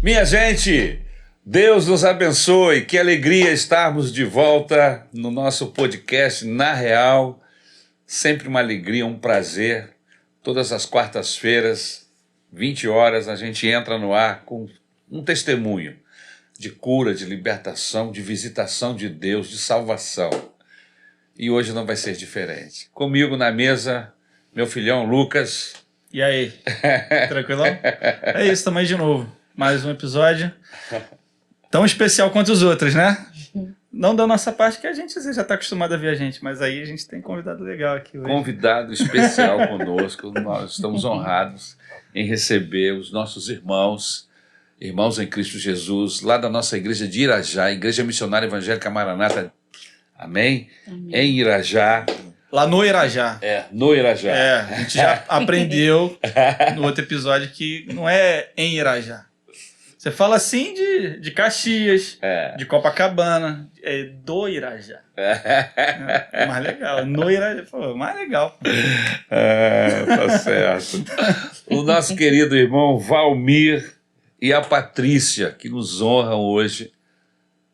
Minha gente, Deus nos abençoe, que alegria estarmos de volta no nosso podcast Na Real. Sempre uma alegria, um prazer. Todas as quartas-feiras, 20 horas, a gente entra no ar com um testemunho de cura, de libertação, de visitação de Deus, de salvação. E hoje não vai ser diferente. Comigo na mesa, meu filhão Lucas. E aí? Tranquilão? É isso, também de novo. Mais um episódio tão especial quanto os outros, né? Não da nossa parte, que a gente já está acostumado a ver a gente, mas aí a gente tem convidado legal aqui hoje. Convidado especial conosco. Nós estamos honrados em receber os nossos irmãos em Cristo Jesus, lá da nossa igreja de Irajá, Igreja Missionária Evangélica Maranata. Amém? Amém. Em Irajá. Lá no Irajá. No Irajá. A gente já aprendeu no outro episódio que não é em Irajá. Você fala assim de Caxias, de Copacabana, é do Irajá. É mais legal. No Irajá, pô, mais legal. Tá certo. O nosso querido irmão Valmir e a Patrícia, que nos honram hoje,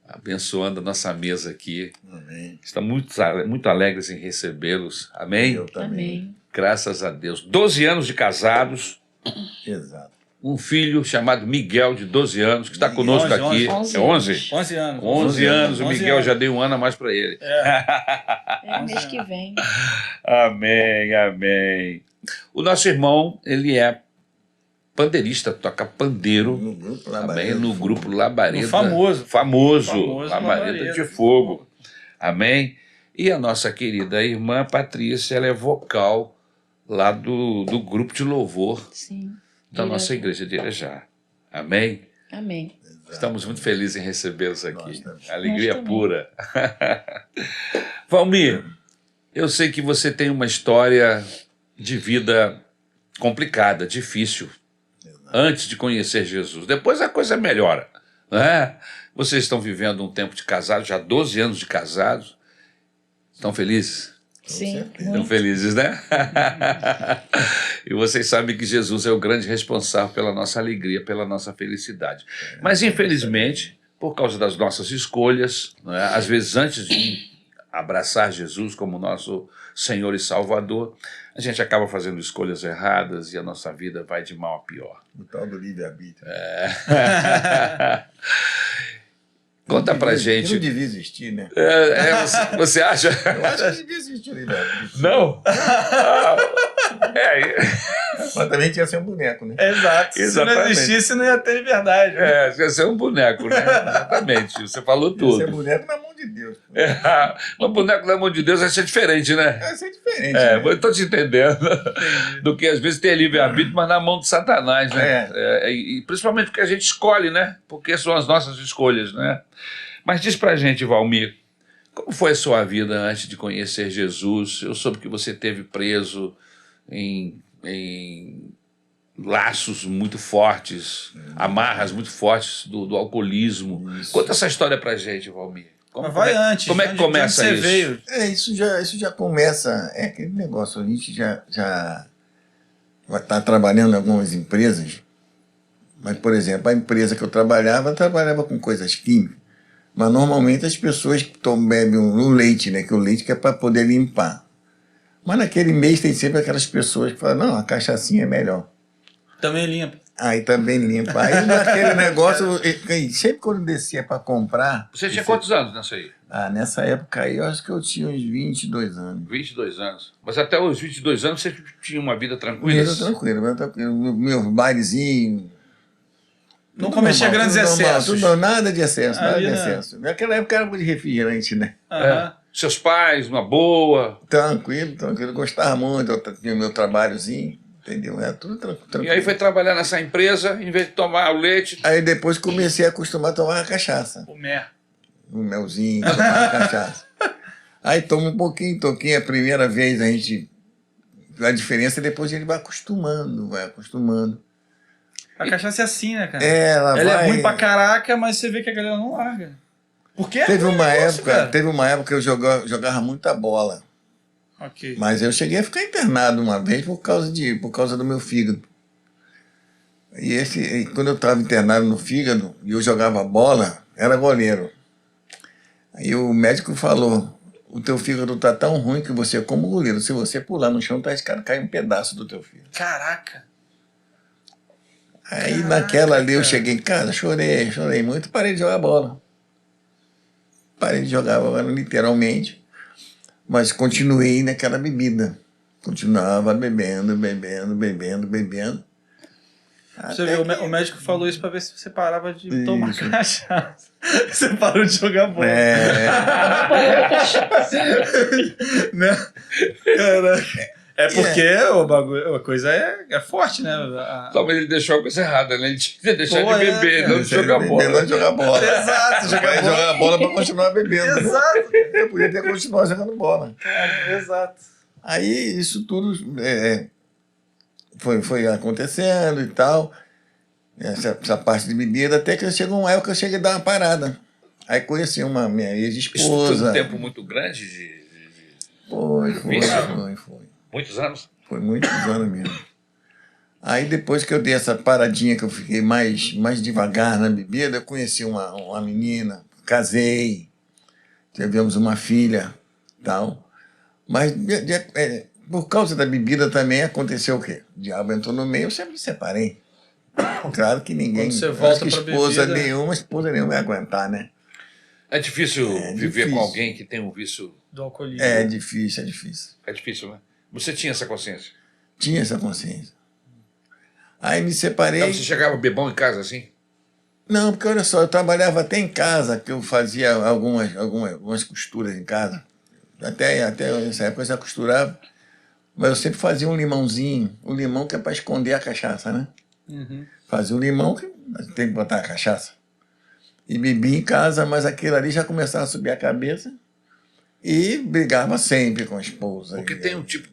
abençoando a nossa mesa aqui. Amém. Estamos muito alegres em recebê-los. Amém? Eu também. Amém. Graças a Deus. 12 anos de casados. Exato. Um filho chamado Miguel, de 12 anos, que está conosco 11, aqui. 11. É 11? 11 anos. 11 anos. O 11 Miguel anos. já deu um ano a mais para ele. É mês que vem. Amém, amém. O nosso irmão, ele é pandeirista, toca pandeiro. No grupo Também Labareda. no grupo Labareda. No famoso Famoso Labareda Labareda de Fogo. Amém? E a nossa querida irmã Patrícia, ela é vocal lá do grupo de louvor Sim. da nossa igreja de Irajá. Amém? Amém. Estamos muito felizes em recebê-los Nós aqui. também. Alegria Nós também. pura. Valmir, eu sei que você tem uma história de vida complicada, difícil, antes de conhecer Jesus. Depois a coisa melhora, né? Vocês estão vivendo um tempo de casados, já 12 anos de casados. Estão felizes? Sim. certeza. Estão Muito. felizes, né? E vocês sabem que Jesus é o grande responsável pela nossa alegria, pela nossa felicidade. Mas, infelizmente, por causa das nossas escolhas, né, às vezes antes de abraçar Jesus como nosso Senhor e Salvador, a gente acaba fazendo escolhas erradas e a nossa vida vai de mal a pior. O tal do livre-arbítrio. Conta pra Não gente. devia existir, né? Você acha? Eu acho que devia existir o livre-arbítrio. Não? Mas também tinha que ser um boneco, né? Exato. Se não Exatamente. existisse, não ia ter liberdade. Você é um boneco, né? Exatamente. Você falou Ser tudo. boneco na mão de Deus. O boneco da mão de Deus vai ser diferente, né? Vai ser diferente. né? Eu estou te entendendo. Do que às vezes ter livre-arbítrio, mas na mão de Satanás, né? E principalmente porque a gente escolhe, né? Porque são as nossas escolhas, né? Mas diz pra gente, Valmir, como foi a sua vida antes de conhecer Jesus? Eu soube que você esteve preso em laços muito fortes, amarras muito fortes do alcoolismo. Isso. Conta essa história pra gente, Valmir. Mas vai antes. Como é que de onde começa você isso? veio? Isso já começa. É aquele negócio. A gente já vai estar trabalhando em algumas empresas. Mas, por exemplo, a empresa que eu trabalhava com coisas químicas. Mas normalmente as pessoas bebem o leite, né? Que o leite que é para poder limpar. Mas naquele mês tem sempre aquelas pessoas que falam, não, a cachaçinha é melhor. Também limpa. Aí também limpa. Aí naquele negócio, sempre quando eu descia para comprar... Você tinha quantos anos nessa aí? Nessa época aí eu acho que eu tinha uns 22 anos. 22 anos. Mas até os 22 anos você tinha uma vida tranquila? Era tranquilo. Meus bailezinhos... Não tudo cometia normal, grandes tudo normal, excessos. nada de excesso, nada de Aí, excesso. Naquela época era muito de refrigerante, né? Aham. Seus pais, uma boa. Tranquilo. Gostava muito, eu tinha o meu trabalhozinho, entendeu? Era tudo tranquilo. E aí foi trabalhar nessa empresa, em vez de tomar o leite. Aí depois comecei a acostumar a tomar a cachaça. O mer. Um melzinho, tomar a cachaça. Aí toma um pouquinho, a primeira vez a gente... A diferença depois a gente vai acostumando. A cachaça é assim, né, cara? Ela é vai... ruim pra caraca, mas você vê que a galera não larga. Por quê? Teve uma Negócio, cara. época que eu jogava muita bola. Ok. Mas eu cheguei a ficar internado uma vez por causa do meu fígado. E quando eu estava internado no fígado e eu jogava bola, era goleiro. Aí o médico falou, o teu fígado tá tão ruim que você, como goleiro, se você pular no chão, tá escado, cai um pedaço do teu fígado. Caraca! Aí naquela ali eu cheguei em casa, chorei muito, parei de jogar bola. Parei de jogar bola literalmente, mas continuei naquela bebida. Continuava bebendo. Você Até viu, que- o médico falou isso pra ver se você parava de Isso. tomar cachaça. Você parou de jogar bola. Né? Caraca. É porque o bagulho, a coisa é forte, né? Só, mas ele deixou a coisa errada, né? Ele tinha que deixar Pô, de beber, não de jogar bola. Não de jogar bola. Exato, Vai jogar bola para continuar bebendo. Exato. Eu podia ter continuado jogando bola. Exato. Aí isso tudo foi acontecendo e tal, essa parte de bebida, até que chegou uma época que eu cheguei a dar uma parada. Aí conheci minha Isso foi ex-esposa. um tempo muito grande de Foi. muitos anos. Foi muitos anos mesmo. Aí depois que eu dei essa paradinha, que eu fiquei mais devagar na bebida, eu conheci uma menina, casei, tivemos uma filha e tal. Mas por causa da bebida também aconteceu o quê? O diabo entrou no meio, eu sempre me separei. Claro que ninguém. Quando você volta acho que pra esposa bebida- nenhuma ia aguentar, né? É difícil viver difícil. com alguém que tem um vício. Do alcoolismo. É difícil. É difícil, né? Você tinha essa consciência? Tinha essa consciência. Aí me separei. Então você chegava bebão em casa assim? Não, porque olha só, eu trabalhava até em casa, que eu fazia algumas costuras em casa. Até nessa época eu já costurava. Mas eu sempre fazia um limãozinho. O limão que é para esconder a cachaça, né? Uhum. Fazia o limão que tem que botar a cachaça. E bebi em casa, mas aquilo ali já começava a subir a cabeça. E brigava sempre com a esposa. Porque tem um tipo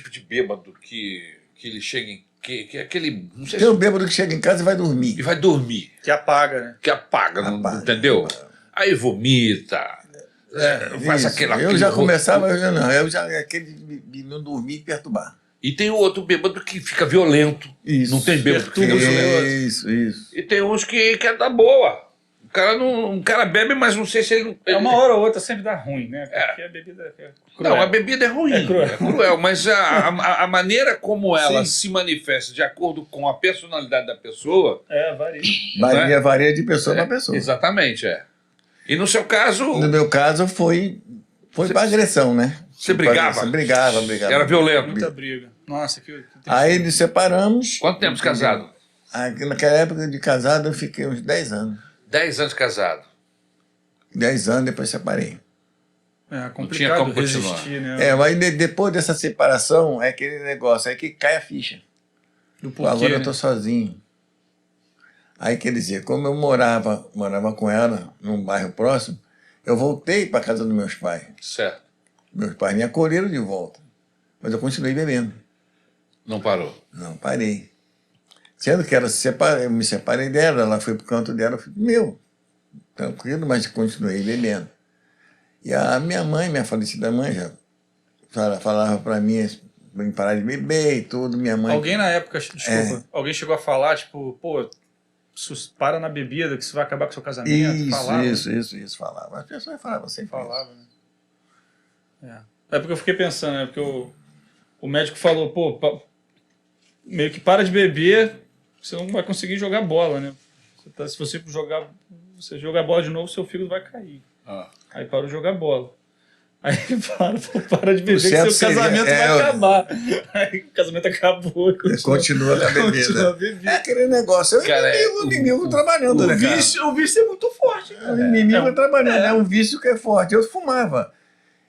de bêbado que ele chega em. Que é aquele. Não sei Tem se. um bêbado que chega em casa e vai E dormir. vai dormir. Que apaga, né? Que apaga, não- Apaga. entendeu? Aí vomita. Faz Isso. aquela. Eu aquele já ro- começava, aquele de não dormir e perturbar. E tem o outro bêbado que fica violento. Isso. Não tem bêbado que fica Perturba os violento. Isso. E tem uns que é da boa. Um cara bebe, mas não sei se ele. É uma hora ou outra sempre dá ruim, né? Porque a bebida é cruel. Não, a bebida é ruim, É cruel. mas a maneira como ela Sim. se manifesta de acordo com a personalidade da pessoa. Varia. Varia de pessoa para pessoa. Exatamente, é. E no seu caso, No meu caso, foi para agressão, né? você brigava? Brigava. Era violento. Muita briga. Nossa, que Aí nos separamos. Quanto tempo de casado? Aí, naquela época de casado, eu fiquei uns 10 anos. 10 anos de casado. 10 anos, depois separei. É tinha complicado como continuar. resistir, né? Mas depois dessa separação, é aquele negócio, é que cai a ficha. Do porquê, Agora eu né? tô sozinho. Aí, quer dizer, como eu morava com ela num bairro próximo, eu voltei para casa dos meus pais. Certo. Meus pais me acolheram de volta. Mas eu continuei bebendo. Não parou. Não, parei. Sendo que ela eu me separei dela, ela foi pro canto dela, eu fui pro meu. Tranquilo, mas continuei bebendo. E a minha falecida mãe, já falava para mim pra parar de beber e tudo. Minha mãe. Alguém na época, desculpa, alguém chegou a falar, tipo, pô, para na bebida, que isso vai acabar com o seu casamento. Falava, Isso, falava. As pessoas falavam sempre. Falava, né? É porque eu fiquei pensando, né? Porque o médico falou, pô, meio que para de beber, você não vai conseguir jogar bola, né? Se você jogar bola de novo, seu fígado vai cair. Aí para de jogar bola. Aí para de beber, que certo seu casamento seria- vai acabar. Aí o casamento acabou. Continua com a bebida. Continua a beber. É aquele negócio. Cara, O inimigo trabalhando, né, cara? O vício é muito forte. O inimigo trabalhando. É um vício que é forte. Eu fumava.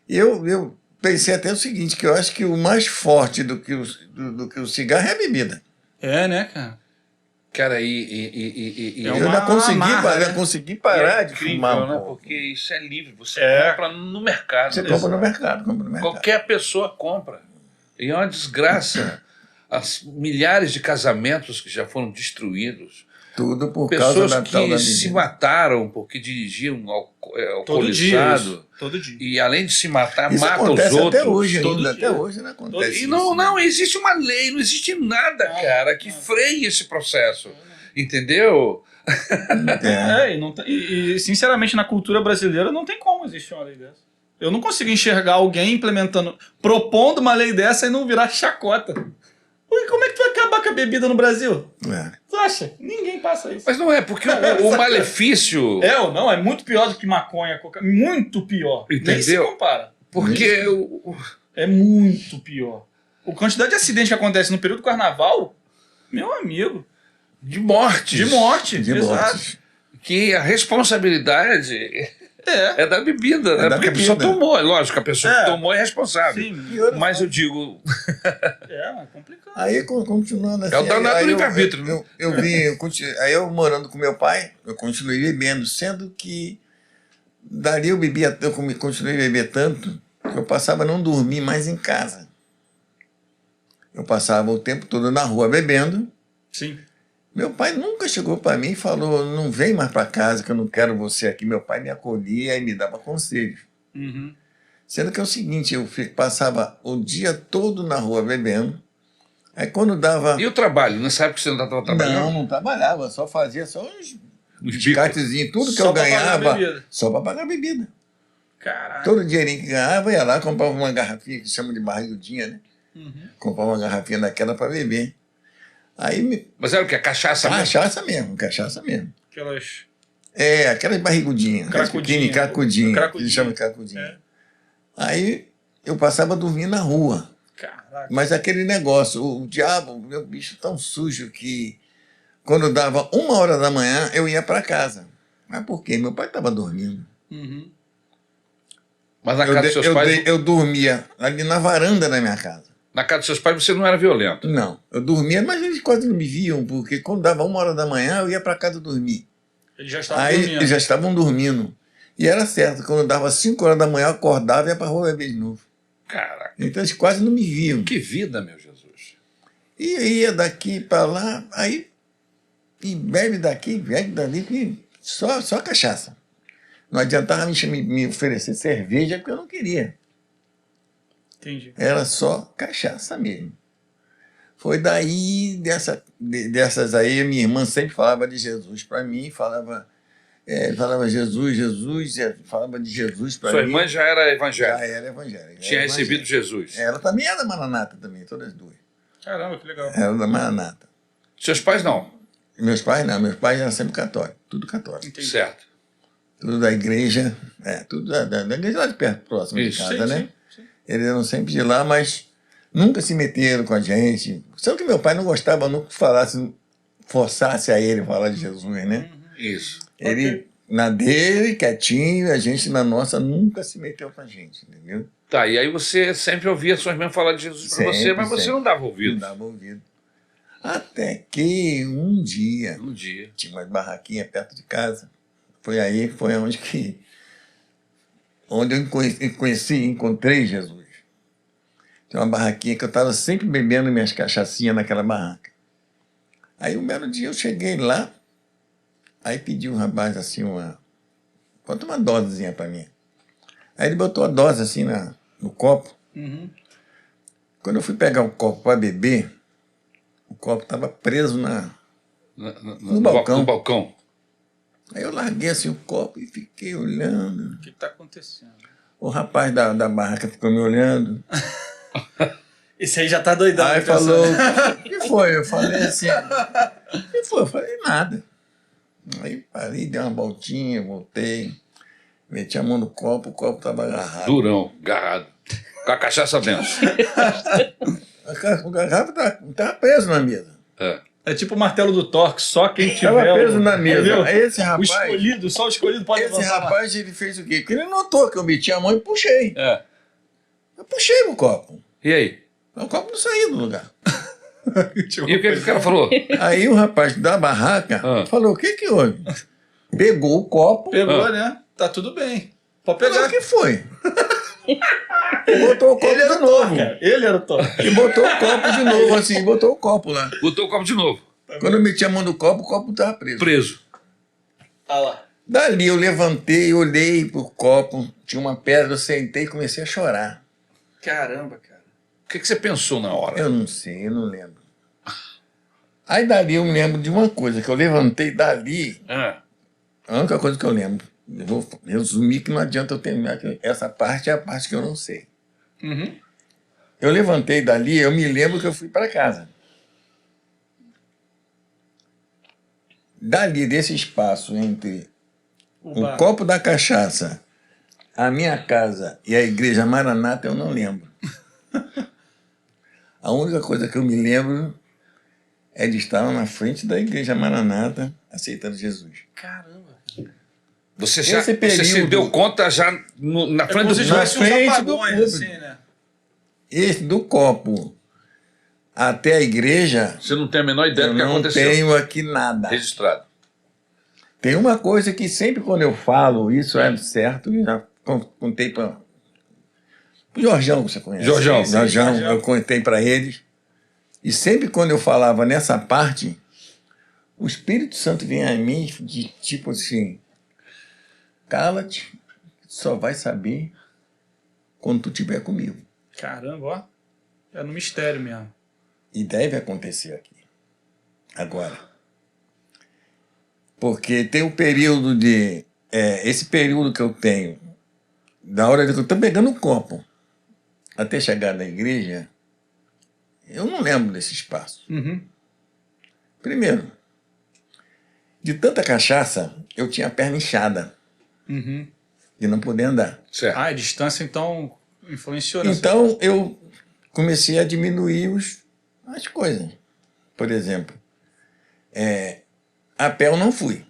Eu pensei até o seguinte, que eu acho que o mais forte do que o cigarro é a bebida. É, né, cara? Cara, É Eu uma já amarra, né? consegui parar é de incrível, fumar. né? Um pouco. Porque isso é livre. Você É. compra no mercado. Você né? compra no mercado, Qualquer pessoa compra. E é uma desgraça. As milhares de casamentos que já foram destruídos. Tudo por causa Pessoas da tal da que se bebida. mataram porque dirigiam Todo dia. alcoolizado. Isso. Todo dia. E além de se matar, Isso mata os acontece outros. até hoje todo ainda. dia. Até hoje não acontece E isso, não, né? não existe uma lei, não existe nada, cara, que freie esse processo. Entendeu? É. E, sinceramente, na cultura brasileira não tem como existir uma lei dessa. Eu não consigo enxergar alguém implementando, propondo uma lei dessa e não virar chacota. Ui, como é que tu vai acabar com a bebida no Brasil? É. Tu acha? Ninguém passa isso. Mas não é, porque o malefício. É ou não? É muito pior do que maconha, cocaína. Muito pior. Nem se Entendeu? compara. Porque É muito pior. A quantidade de acidente que acontece no período do carnaval, meu amigo, de mortes. de morte. De Exato. mortes. Que a responsabilidade é da bebida, né? da Porque bebida. a pessoa tomou, é lógico, a pessoa que É. tomou é responsável. Sim. E olha Mas só, eu digo, É complicado. aí continuando assim. É o danado aí do eu- livre-arbítrio, né? Aí eu morando com meu pai, eu continuei bebendo, sendo que dali eu bebia, continuei a beber tanto que eu passava a não dormir mais em casa. Eu passava o tempo todo na rua bebendo. Sim. Meu pai nunca chegou para mim e falou: não vem mais para casa que eu não quero você aqui. Meu pai me acolhia e me dava conselhos. Uhum. Sendo que é o seguinte, eu passava o dia todo na rua bebendo. Aí quando dava... e o trabalho? Nessa época você não estava trabalhando? Não trabalhava, só fazia só uns Nos bicos? descartezinhos, tudo que Só eu pra pagar a ganhava, bebida. só para pagar a bebida. Caralho. Todo o dinheirinho que ganhava, ia lá, comprava uma garrafinha que chama de barrigudinha, né? Uhum. Comprava uma garrafinha daquela para beber. Aí, Mas era o que? Cachaça mesmo? cachaça mesmo. Aquelas... É, aquelas barrigudinhas, aquelas Cracudinha. pequenas, cracudinha, Cracudinha. que eles chamam de cracudinha. É. Aí eu passava a dormir na rua. Caraca. Mas aquele negócio, o diabo, meu bicho tão sujo que quando dava 1h da manhã eu ia para casa. Mas por quê? Meu pai estava dormindo. Uhum. Mas na casa dos seus pais, Eu dormia ali na varanda da minha casa. na casa dos seus pais você não era violento. Não, eu dormia, mas eles quase não me viam, porque quando dava 1h da manhã eu ia para casa dormir. Eles já estavam Aí dormindo. eles já estavam dormindo. E era certo, quando dava 5h da manhã eu acordava e ia para a rua beber de novo. Caraca, Então eles quase não me viam. que vida, meu Jesus. E eu ia daqui para lá, aí e bebe daqui, bebe dali, e só cachaça. Não adiantava me oferecer cerveja porque eu não queria. Entendi. Era só cachaça mesmo. Foi daí, dessas aí, minha irmã sempre falava de Jesus para mim, falava Jesus, falava de Jesus para mim. Sua irmã já era já evangélica, era evangélica. tinha era recebido evangélica. Jesus. Ela também era da Maranata, também, todas duas. Caramba, que legal. Era da Maranata. Seus pais não, Meus pais não, meus pais eram sempre católicos, tudo católico. Entendi. certo. Tudo da igreja, tudo da igreja lá de perto, próximo Isso. de casa, Sim, né? sim. Eles eram sempre de lá, mas nunca se meteram com a gente. Só que meu pai não gostava nunca que forçasse a ele falar de Jesus, né? Isso. Ele na dele, quietinho, a gente na nossa nunca se meteu com a gente, entendeu? Tá, e aí você sempre ouvia suas irmãs falar de Jesus para você, Sempre, mas você sempre. não dava Não ouvido. dava ouvido. Até que um dia, Um dia. tinha uma barraquinha perto de casa. Foi onde eu encontrei Jesus. Tem uma barraquinha que eu estava sempre bebendo minhas cachaçinhas naquela barraca. Aí um belo dia eu cheguei lá, aí pedi um rapaz assim, bota uma dosezinha para mim. Aí ele botou a dose assim no copo. Uhum. Quando eu fui pegar o copo para beber, o copo estava preso No balcão. No balcão. Aí eu larguei assim o copo e fiquei olhando. O que está acontecendo? O rapaz da barraca ficou me olhando. Esse aí já tá doidão. Aí pensando. falou, o que foi? Eu falei assim, o que foi? Eu falei, nada. Aí parei, dei uma voltinha, voltei, meti a mão no copo, o copo estava agarrado. Durão, agarrado. Com a cachaça dentro. O garrafa estava preso na mesa. É. É tipo o martelo do Thor, que só quem tiver... Estava preso na mesa. Entendeu? Aí esse O rapaz, escolhido, só o escolhido pode esse levantar. rapaz ele fez o quê? Porque ele notou que eu meti a mão e puxei. É. Eu puxei o copo. E aí? O copo não saía do lugar. E o que o cara falou? Aí o rapaz da barraca falou, o que houve? Pegou o copo, Pegou, né? Tá tudo bem. Pode pegou pegar. o que foi? E botou o copo de novo. Ele era o Thor. E botou o copo de novo, assim, botou o copo lá. Botou o copo de novo. Quando eu meti a mão no copo, o copo estava preso. Preso. Olha lá. Dali eu levantei, olhei pro copo, tinha uma pedra, eu sentei e comecei a chorar. Caramba, cara. O que você pensou na hora? Eu não sei, eu não lembro. Aí dali eu me lembro de uma coisa, que eu levantei dali, Ah, a única coisa que eu lembro, eu vou resumir que não adianta eu terminar, que essa parte é a parte que eu não sei. Uhum. Eu levantei dali, eu me lembro que eu fui para casa. Dali, desse espaço entre o bar. copo da cachaça, a minha casa e a igreja Maranata, eu não lembro. A única coisa que eu me lembro é de estar na frente da igreja Maranata aceitando Jesus. Caramba. você Esse se período- deu conta já na É frente como do... se na tivesse uns frente do apagões, público. assim, né? Esse do copo até a igreja, Você não tem a menor ideia eu do que não aconteceu. tenho aqui nada. Registrado. Tem uma coisa que sempre quando eu falo, isso é certo, eu já contei para o Jorjão, você conhece? Jorjão. Sim, Jorjão, Jorjão. eu contei para eles. E sempre quando eu falava nessa parte, o Espírito Santo vinha a mim de tipo assim, cala-te, só vai saber quando tu estiver comigo. Caramba, ó. É no mistério mesmo. E deve acontecer aqui. Agora. Porque tem um período de... esse período que eu tenho, da hora que eu estou pegando um copo até chegar na igreja, eu não lembro desse espaço. Uhum. Primeiro, de tanta cachaça, eu tinha a perna inchada Uhum. de não poder andar. Certo. Ah, a distância, então, influenciou nessa... Então, eu comecei a diminuir as coisas. Por exemplo, a pé eu não fui.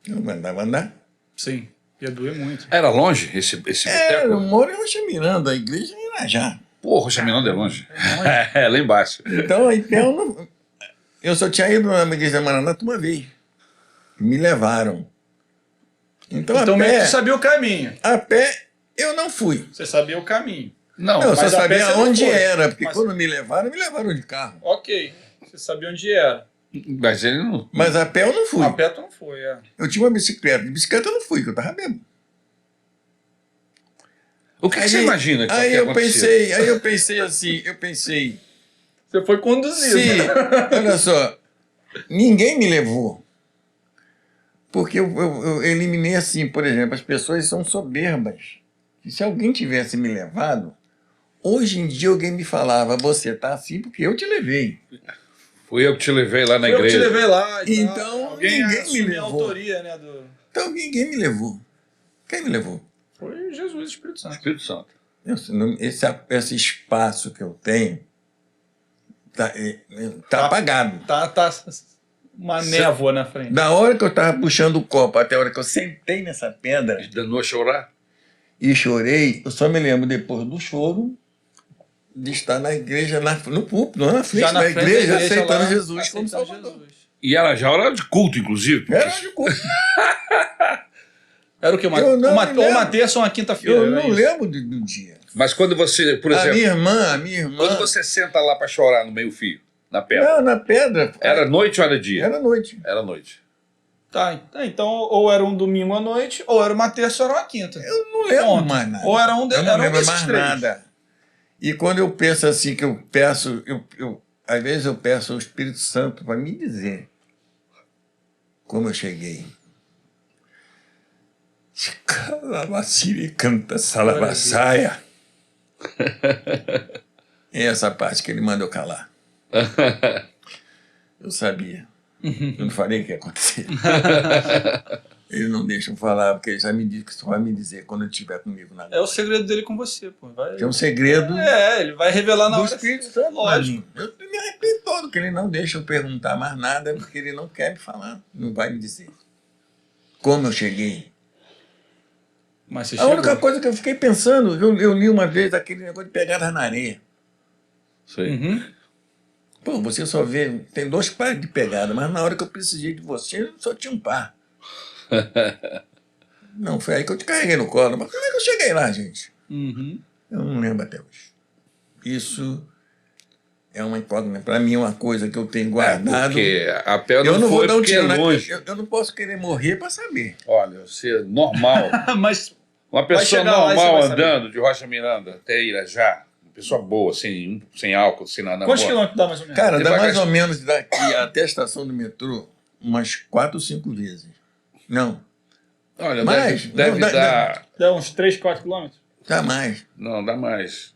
Eu andava andar. Sim, ia doer muito. Era longe esse Eu boteco? moro em Rocha Miranda, a igreja é em Irajá. Pô, Rocha Miranda é longe. É, lá embaixo. Então, a pé eu não... Eu só tinha ido na igreja Maranata uma vez. Me levaram. Então, Então, a meio que pé, tu sabia o caminho. a pé eu não fui. Você sabia o caminho. Não, Eu só mas a pé sabia você não onde foi. era, porque Mas- quando me levaram de carro. Ok. Você sabia onde era. mas ele não... Mas a pé eu não fui. A pé tu não foi, é. Eu tinha uma bicicleta. De bicicleta eu não fui, que eu tava bêbado. O que você imagina que aí vai eu acontecer? pensei, assim, Você foi conduzido. se, olha só, ninguém me levou. Porque eu eliminei assim, por exemplo, as pessoas são soberbas. E se alguém tivesse me levado, hoje em dia alguém me falava, você tá assim porque eu te levei. Fui eu que te levei lá na Eu que te igreja. levei lá. E Então, tal. Alguém ninguém me assumiu a levou. autoria, né? Então ninguém me levou. Quem me levou? Foi Jesus, o Espírito Santo. Espírito Santo. Esse espaço que eu tenho tá apagado. Tá uma névoa na frente. Da hora que eu estava puxando o copo até a hora que eu sentei nessa pedra Danou a chorar? e chorei, eu só me lembro depois do choro de estar na igreja, no púlpito, lá na frente Já na da frente igreja, da igreja aceitando lá, Jesus como aceitando Salvador. Jesus. E era já hora de culto, inclusive. porque- Era de culto. Era o que? Eu não me lembro. Uma terça ou uma quinta-feira? Eu era não isso? lembro do dia. Mas quando você, por A exemplo, minha irmã. quando você senta lá para chorar no meio-fio, na pedra, Não, na pedra. era noite ou era dia? Era noite. Era noite. Tá, então ou era um domingo à noite, ou era uma terça ou era uma quinta. Eu não lembro Ponto. mais nada. Ou era um, Eu não era um lembro desses mais três. nada. E quando eu penso assim, que eu peço, às vezes eu peço ao Espírito Santo para me dizer como eu cheguei. Calabaciri canta salabassaia. É essa parte que ele manda eu calar. Eu sabia. Eu não falei o que ia acontecer. Ele não deixa eu falar, porque ele já me disse que só vai me dizer quando ele estiver comigo na É o segredo dele com você, pô. que é um segredo Ele vai revelar na do hora. Espírito Santo. Lógico. Eu me arrependo todo, que ele não deixa eu perguntar mais nada, porque ele não quer me falar, não vai me dizer. Como eu cheguei. Mas você A chegou. única coisa que eu fiquei pensando, eu li uma vez aquele negócio de pegadas na areia. Sei. Uhum. Pô, você só vê, tem 2 pares de pegada, mas na hora que eu precisei de você, só tinha um par. Não, foi aí que eu te carreguei no colo. Mas como é que eu cheguei lá, gente? Uhum. Eu não lembro até hoje. Isso é uma incógnita. Para mim é uma coisa que eu tenho guardado. Porque a pé eu não vou foi dar um porque é tiro longe. eu não posso querer morrer para saber. Olha, você normal. Mas Uma pessoa chegar lá e normal você vai saber. andando de Rocha Miranda até Irajá, uma pessoa boa, sem álcool, sem nada. quantos boa. quilômetros dá mais ou menos? Cara, dá Devagar- mais ou menos daqui até a estação do metrô umas 4 ou 5 vezes. Não, Olha, mais. deve Não, dar. Dá uns 3, 4 quilômetros? dá mais. Não, dá mais.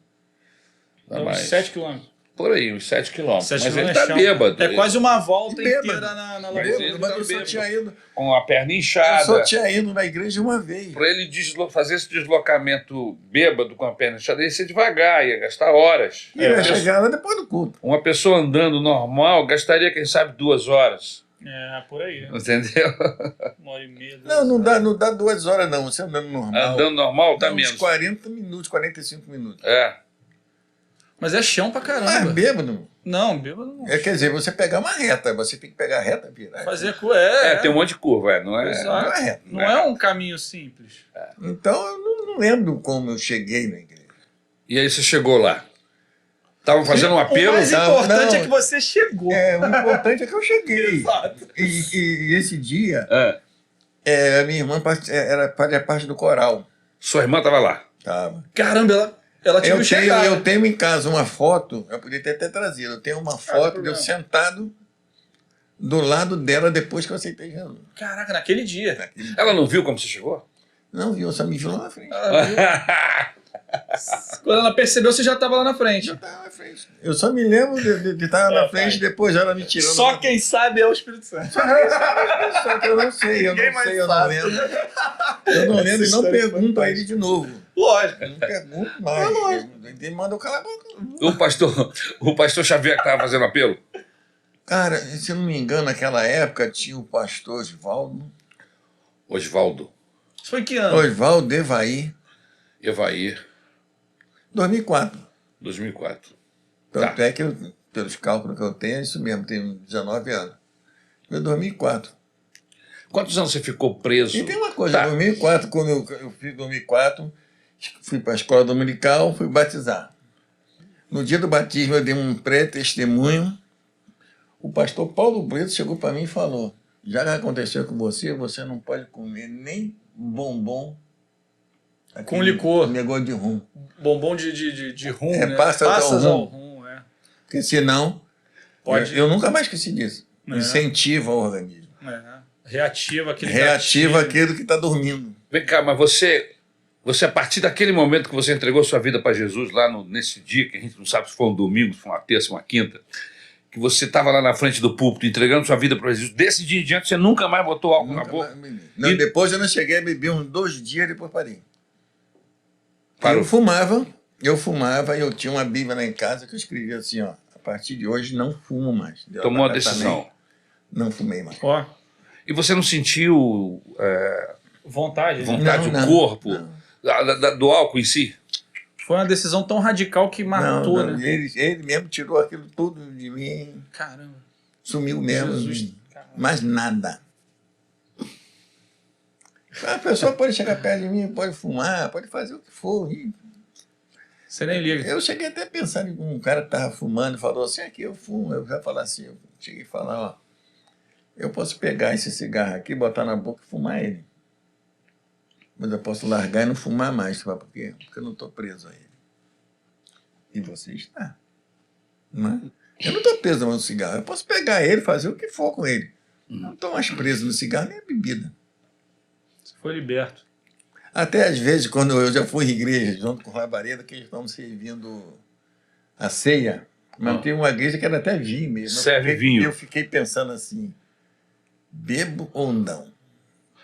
Dá Dá uns mais. 7 quilômetros. Por aí, uns 7 quilômetros. 7 Mas ele quilômetros tá é chão. bêbado. É quase uma volta Bêbado. inteira na Mas lagoa. ele Mas tá eu só bêbado. tinha ido. Com a perna Eu inchada. só tinha ido na igreja uma vez. Para ele fazer esse deslocamento bêbado com a perna inchada, ia ser devagar, ia gastar horas. E eu ia chegar lá depois do culto. Uma pessoa andando normal gastaria, quem sabe, 2 horas. É, por aí. Entendeu? 1h30. Não dá 2 horas, não. Você andando normal. Andando normal, tá dá uns menos. 40 minutos, 45 minutos. É. Mas é chão pra Ah, caramba. bêbado. Não, bêbado não. Quer dizer, você pegar uma reta. Você tem que pegar a reta, virar. Fazer Tem um monte de curva, não é? Exato. Não é reta. Não é um caminho simples. Então, eu não lembro como eu cheguei na igreja. E aí você chegou lá. Estavam fazendo um apelo? O mais Não, importante não. é que você chegou. O importante é que eu cheguei. Exato. E esse dia, É. a minha irmã fazia parte do coral. Sua irmã estava lá. Tava. Caramba, ela te viu chegar. Eu tenho em casa uma foto, eu podia ter até trazido. Eu tenho uma foto de eu problema. sentado do lado dela depois que eu aceitei Jesus. Caraca, naquele dia. Ela não viu como você chegou? Não viu, só me viu lá na frente. Ela viu. Quando ela percebeu, você já estava lá na frente. Eu tava na frente. Eu só me lembro de estar na frente, depois ela me tirando. Só quem sabe é o Espírito Santo. Só que eu não sei, eu Ninguém não mais sei, eu não sabe. lembro. Eu não lembro e não Essa história é pergunto a ele fantástica. de novo. Lógico. Eu não pergunto mais. lógico. Ele mandou calar a boca. O pastor Xavier que estava fazendo apelo? Cara, se eu não me engano, naquela época tinha o pastor Osvaldo. Osvaldo, Isso foi que ano? Osvaldo Evaí, Evair, 2004. 2004. Tanto é que, pelos cálculos que eu tenho, é isso mesmo, tenho 19 anos. Foi 2004. Quantos anos você ficou preso? E tem uma coisa, Tá. em 2004, quando eu fiz 2004, fui para a escola dominical, fui batizar. No dia do batismo eu dei um pré-testemunho. O pastor Paulo Brito chegou para mim e falou: já que aconteceu com você, você não pode comer nem bombom Com licor. negócio de rum. Bombom de rum, É, né? passas ao ao rum, é. Porque senão, Pode. eu nunca mais esqueci disso. É. Incentiva o organismo. Reativa aquele Reativa gatilho. aquilo que está dormindo. Vem cá, mas você a partir daquele momento que você entregou sua vida para Jesus, lá nesse dia, que a gente não sabe se foi um domingo, se foi uma terça, uma quinta, que você estava lá na frente do púlpito entregando sua vida para Jesus, desse dia em diante você nunca mais botou álcool na Nunca boca? mais bebi. Não, E- depois eu não cheguei a beber uns 2 dias, depois parei. Parou. Eu fumava e eu tinha uma Bíblia lá em casa que eu escrevia assim, ó, a partir de hoje não fumo mais. Deu Tomou a pra cá decisão. também, não fumei mais. Ó, E você não sentiu vontade. né? vontade Não, do não, corpo, não. do álcool em si? Foi uma decisão tão radical que matou, Não, né? ele mesmo tirou aquilo tudo de mim, Caramba. sumiu mesmo. Jesus. Caramba. Mais nada. A pessoa pode chegar perto de mim, pode fumar, pode fazer o que for. E Você nem liga. eu cheguei até a pensar em um cara que estava fumando e falou assim, aqui eu fumo. Eu já falar assim, eu cheguei a falar, ó, eu posso pegar esse cigarro aqui, botar na boca e fumar ele. Mas eu posso largar e não fumar mais. Sabe por quê? Porque eu não estou preso a ele. E você está. Não é? Eu não estou preso no cigarro. Eu posso pegar ele, fazer o que for com ele. Não estou mais preso no cigarro nem a bebida. Você foi liberto. Até às vezes, quando eu já fui em igreja, junto com o Rabareda, que eles estão servindo a ceia, mas tem uma igreja que era até vinho mesmo. Serve vinho. Eu fiquei pensando assim, bebo ou não?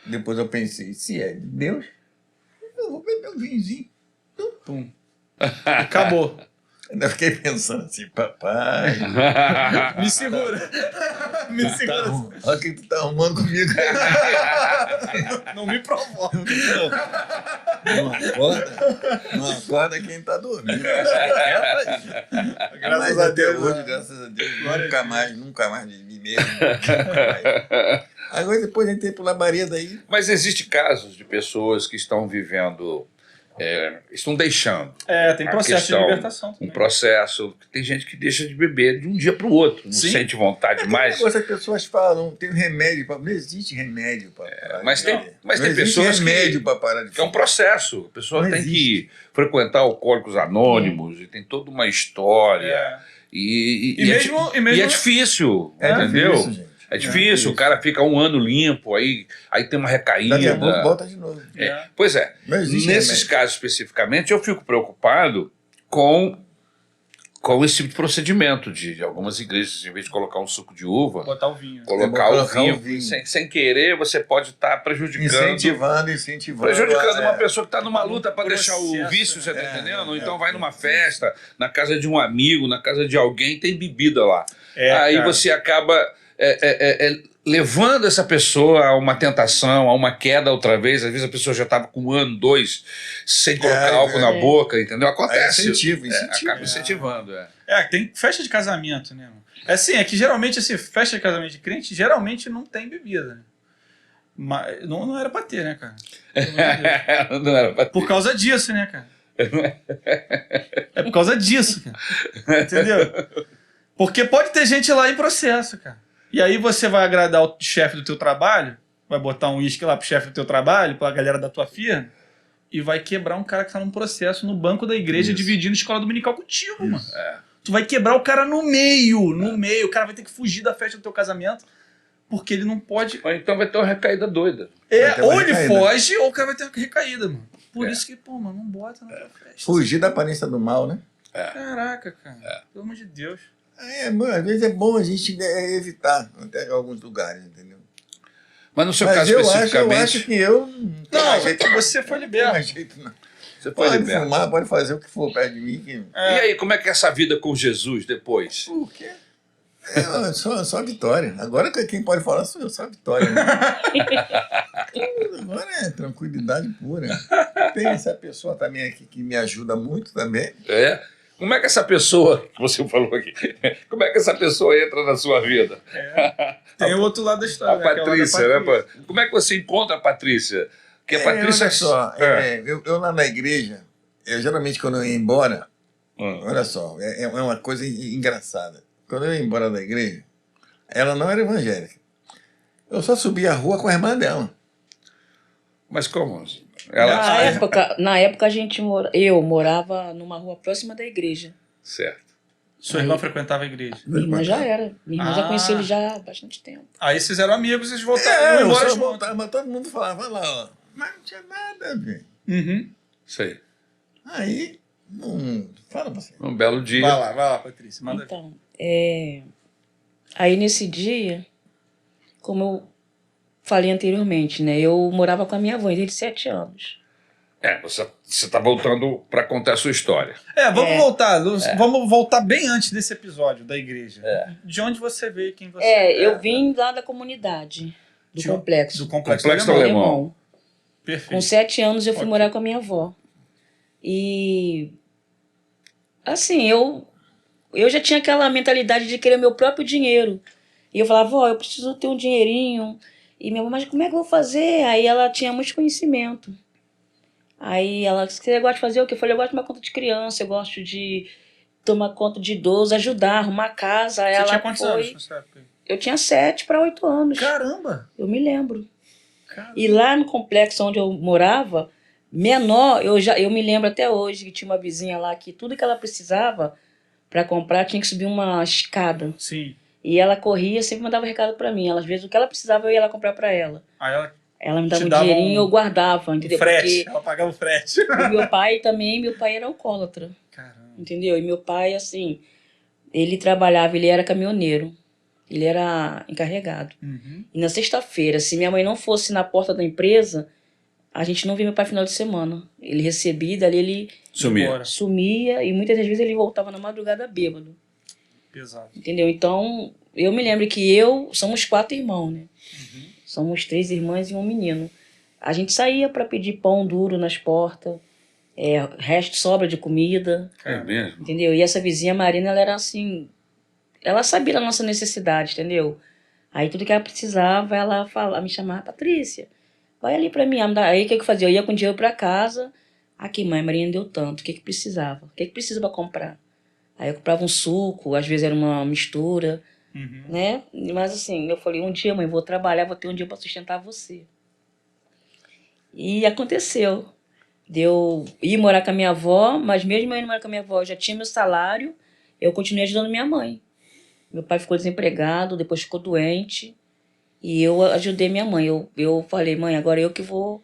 Depois eu pensei, se é de Deus, eu vou beber um vinhozinho. Pum. Acabou. Ainda fiquei pensando assim, papai, Me segura. Me segura. olha o que tu tá arrumando comigo. Não me provoca. Não acorda quem tá dormindo. Graças Mas a até Deus, hoje, né? graças a Deus, Glória a nunca mais de mim mesmo. Nunca mais. Agora depois entrei pro Labareda aí. Mas existe casos de pessoas que estão vivendo estão deixando. Tem A processo de questão, libertação também. Um processo. Tem gente que deixa de beber de um dia para o outro. Não Sim. sente vontade mais. As pessoas falam, tem remédio, não existe remédio para parar Mas de tem, beber. mas Não tem existe pessoas remédio para parar de que é um processo. A pessoa Não tem existe. que frequentar Alcoólicos Anônimos e tem toda uma história. É. E E mesmo- é difícil, É entendeu? difícil, gente. É difícil, o cara fica um ano limpo, aí tem uma recaída. Daqui a pouco volta de novo. Pois é, Não existe nesses remédio. casos especificamente, eu fico preocupado com esse tipo de procedimento de algumas igrejas, em vez de colocar um suco de uva, Botar o vinho. colocar o colocar o vinho. vinho. Sem querer, você pode estar prejudicando. Incentivando. Prejudicando uma é. pessoa que está numa luta para deixar o processo, vício, você está entendendo? Ou então vai numa é. festa, na casa de um amigo, na casa de alguém, tem bebida lá. Aí Cara. você acaba levando essa pessoa a uma tentação, a uma queda outra vez. Às vezes a pessoa já estava com um ano, 2, sem colocar álcool na boca, entendeu? Acontece. Incentivo. Acaba incentivando. Tem festa de casamento, né? Mano? É que geralmente, festa de casamento de crente, geralmente não tem bebida, né? Mas não era pra ter, né, cara? Pelo amor de Deus. Não era pra ter. Por causa disso, né, cara? É por causa disso, cara. Entendeu? Porque pode ter gente lá em processo, cara. E aí você vai agradar o chefe do teu trabalho, vai botar um uísque lá pro chefe do teu trabalho, pra galera da tua firma, e vai quebrar um cara que tá num processo no banco da igreja dividindo escola dominical contigo, mano. Tu vai quebrar o cara no meio. O cara vai ter que fugir da festa do teu casamento, porque ele não pode... Ou então vai ter uma recaída doida. Vai ter uma Ou ele recaída. foge, ou o cara vai ter uma recaída, mano. Por isso que, pô, mano, não bota na tua festa. Fugir da aparência do mal, né? Caraca, cara. Pelo amor de Deus. Às vezes é bom a gente evitar até alguns lugares, entendeu? Mas no seu Mas caso eu especificamente, acho que eu não tenho mais jeito, você foi não tem mais liberto. jeito, não. você foi Pode liberto. fumar, pode fazer o que for perto de mim. Que... E aí, como é que é essa vida com Jesus depois? Por quê? Só vitória. Agora quem pode falar sou eu, só vitória. Né? Agora é tranquilidade pura. Tem essa pessoa também aqui que me ajuda muito também. Como é que essa pessoa, que você falou aqui, como é que essa pessoa entra na sua vida? Tem o outro lado da história. A Patrícia, né? Como é que você encontra a Patrícia? Porque a Patrícia... Olha só, eu lá na igreja, geralmente quando eu ia embora, olha só, é uma coisa engraçada. Quando eu ia embora da igreja, ela não era evangélica. Eu só subia a rua com a irmã dela. Mas como? Na época eu morava numa rua próxima da igreja. Certo. Sua irmã frequentava a igreja. Minha irmã já era. Minha irmã já conhecia ele já há bastante tempo. Aí vocês eram amigos, vocês voltaram Eu embora só juntos. voltava, mas todo mundo falava, vai lá, ó. Mas não tinha nada, velho. Uhum. Isso aí. Aí, fala você. Um belo dia. Vai lá, Patrícia. Manda ver. Então, aí nesse dia, como eu falei anteriormente, né? Eu morava com a minha avó desde 7 anos. Você está voltando para contar a sua história. Vamos voltar. Vamos voltar bem antes desse episódio da igreja. De onde você veio, quem você é. Eu vim lá da comunidade, do complexo. Do complexo, Complexo do do Alemão. Alemão. Perfeito. Com 7 anos eu fui Ok. morar com a minha avó. E assim, eu já tinha aquela mentalidade de querer meu próprio dinheiro. E eu falava, vó, eu preciso ter um dinheirinho. E minha mãe, mas como é que eu vou fazer? Aí ela tinha muito conhecimento. Aí ela disse, você gosta de fazer o quê? Eu falei, eu gosto de tomar conta de criança, eu gosto de tomar conta de idoso, ajudar, arrumar casa. Aí Você ela tinha quantos foi... anos nessa época? Eu tinha 7 para 8 anos. Caramba! Eu me lembro. Caramba. E lá no complexo onde eu morava, menor, eu me lembro até hoje que tinha uma vizinha lá que tudo que ela precisava para comprar tinha que subir uma escada. Sim. E ela corria, sempre mandava recado para mim. Às vezes o que ela precisava eu ia lá comprar para ela. Aí Ela me dava Te um dava dinheirinho e eu guardava, entendeu? frete. Ela pagava o frete. Porque o meu pai também, meu pai era alcoólatra, Caramba. entendeu? E meu pai, assim, ele trabalhava, ele era caminhoneiro. Ele era encarregado. Uhum. E na sexta-feira, se minha mãe não fosse na porta da empresa, a gente não via meu pai no final de semana. Ele recebia, dali ele Sumia. Bora. sumia e muitas das vezes ele voltava na madrugada bêbado. Pesado. Entendeu? Então, eu me lembro que somos 4 irmãos, né? Somos 3 irmãs e um menino. A gente saía para pedir pão duro nas portas, resto, sobra de comida, É mesmo? entendeu? E essa vizinha Marina, ela era assim, ela sabia da nossa necessidade, entendeu? Aí tudo que ela precisava, ela me chamava, Patrícia, vai ali para mim. Aí o que eu fazia? Eu ia com dinheiro para casa, Aqui, mãe, a Marina deu tanto, o que precisava? O que precisa para comprar? Aí eu comprava um suco, às vezes era uma mistura, né? Mas assim, eu falei, um dia, mãe, vou trabalhar, vou ter um dia para sustentar você. E aconteceu. Eu ir morar com a minha avó, mas mesmo eu indo morar com a minha avó, eu já tinha meu salário, eu continuei ajudando minha mãe. Meu pai ficou desempregado, depois ficou doente, e eu ajudei minha mãe. Eu falei, mãe, agora eu que vou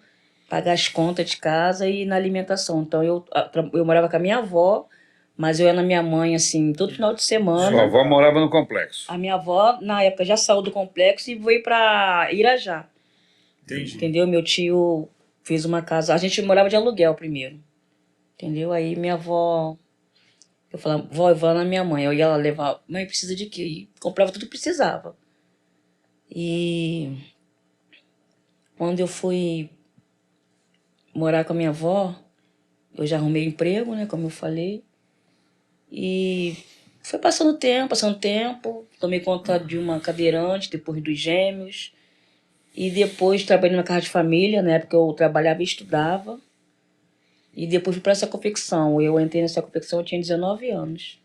pagar as contas de casa e na alimentação. Então eu morava com a minha avó, mas eu ia na minha mãe, assim, todo final de semana. Sua avó morava no complexo. A minha avó, na época, já saiu do complexo e veio para Irajá. Entendi. Entendeu? Meu tio fez uma casa. A gente morava de aluguel primeiro. Entendeu? Aí minha avó. Eu falava, vó, eu vou lá na minha mãe. Eu ia lá levar. Mãe, precisa de quê? E comprava tudo que precisava. E quando eu fui morar com a minha avó, eu já arrumei emprego, né? Como eu falei. E foi passando tempo. Tomei conta de uma cadeirante, depois dos gêmeos. E depois trabalhei numa casa de família, na época eu trabalhava e estudava. E depois fui para essa confecção. Eu entrei nessa confecção, eu tinha 19 anos.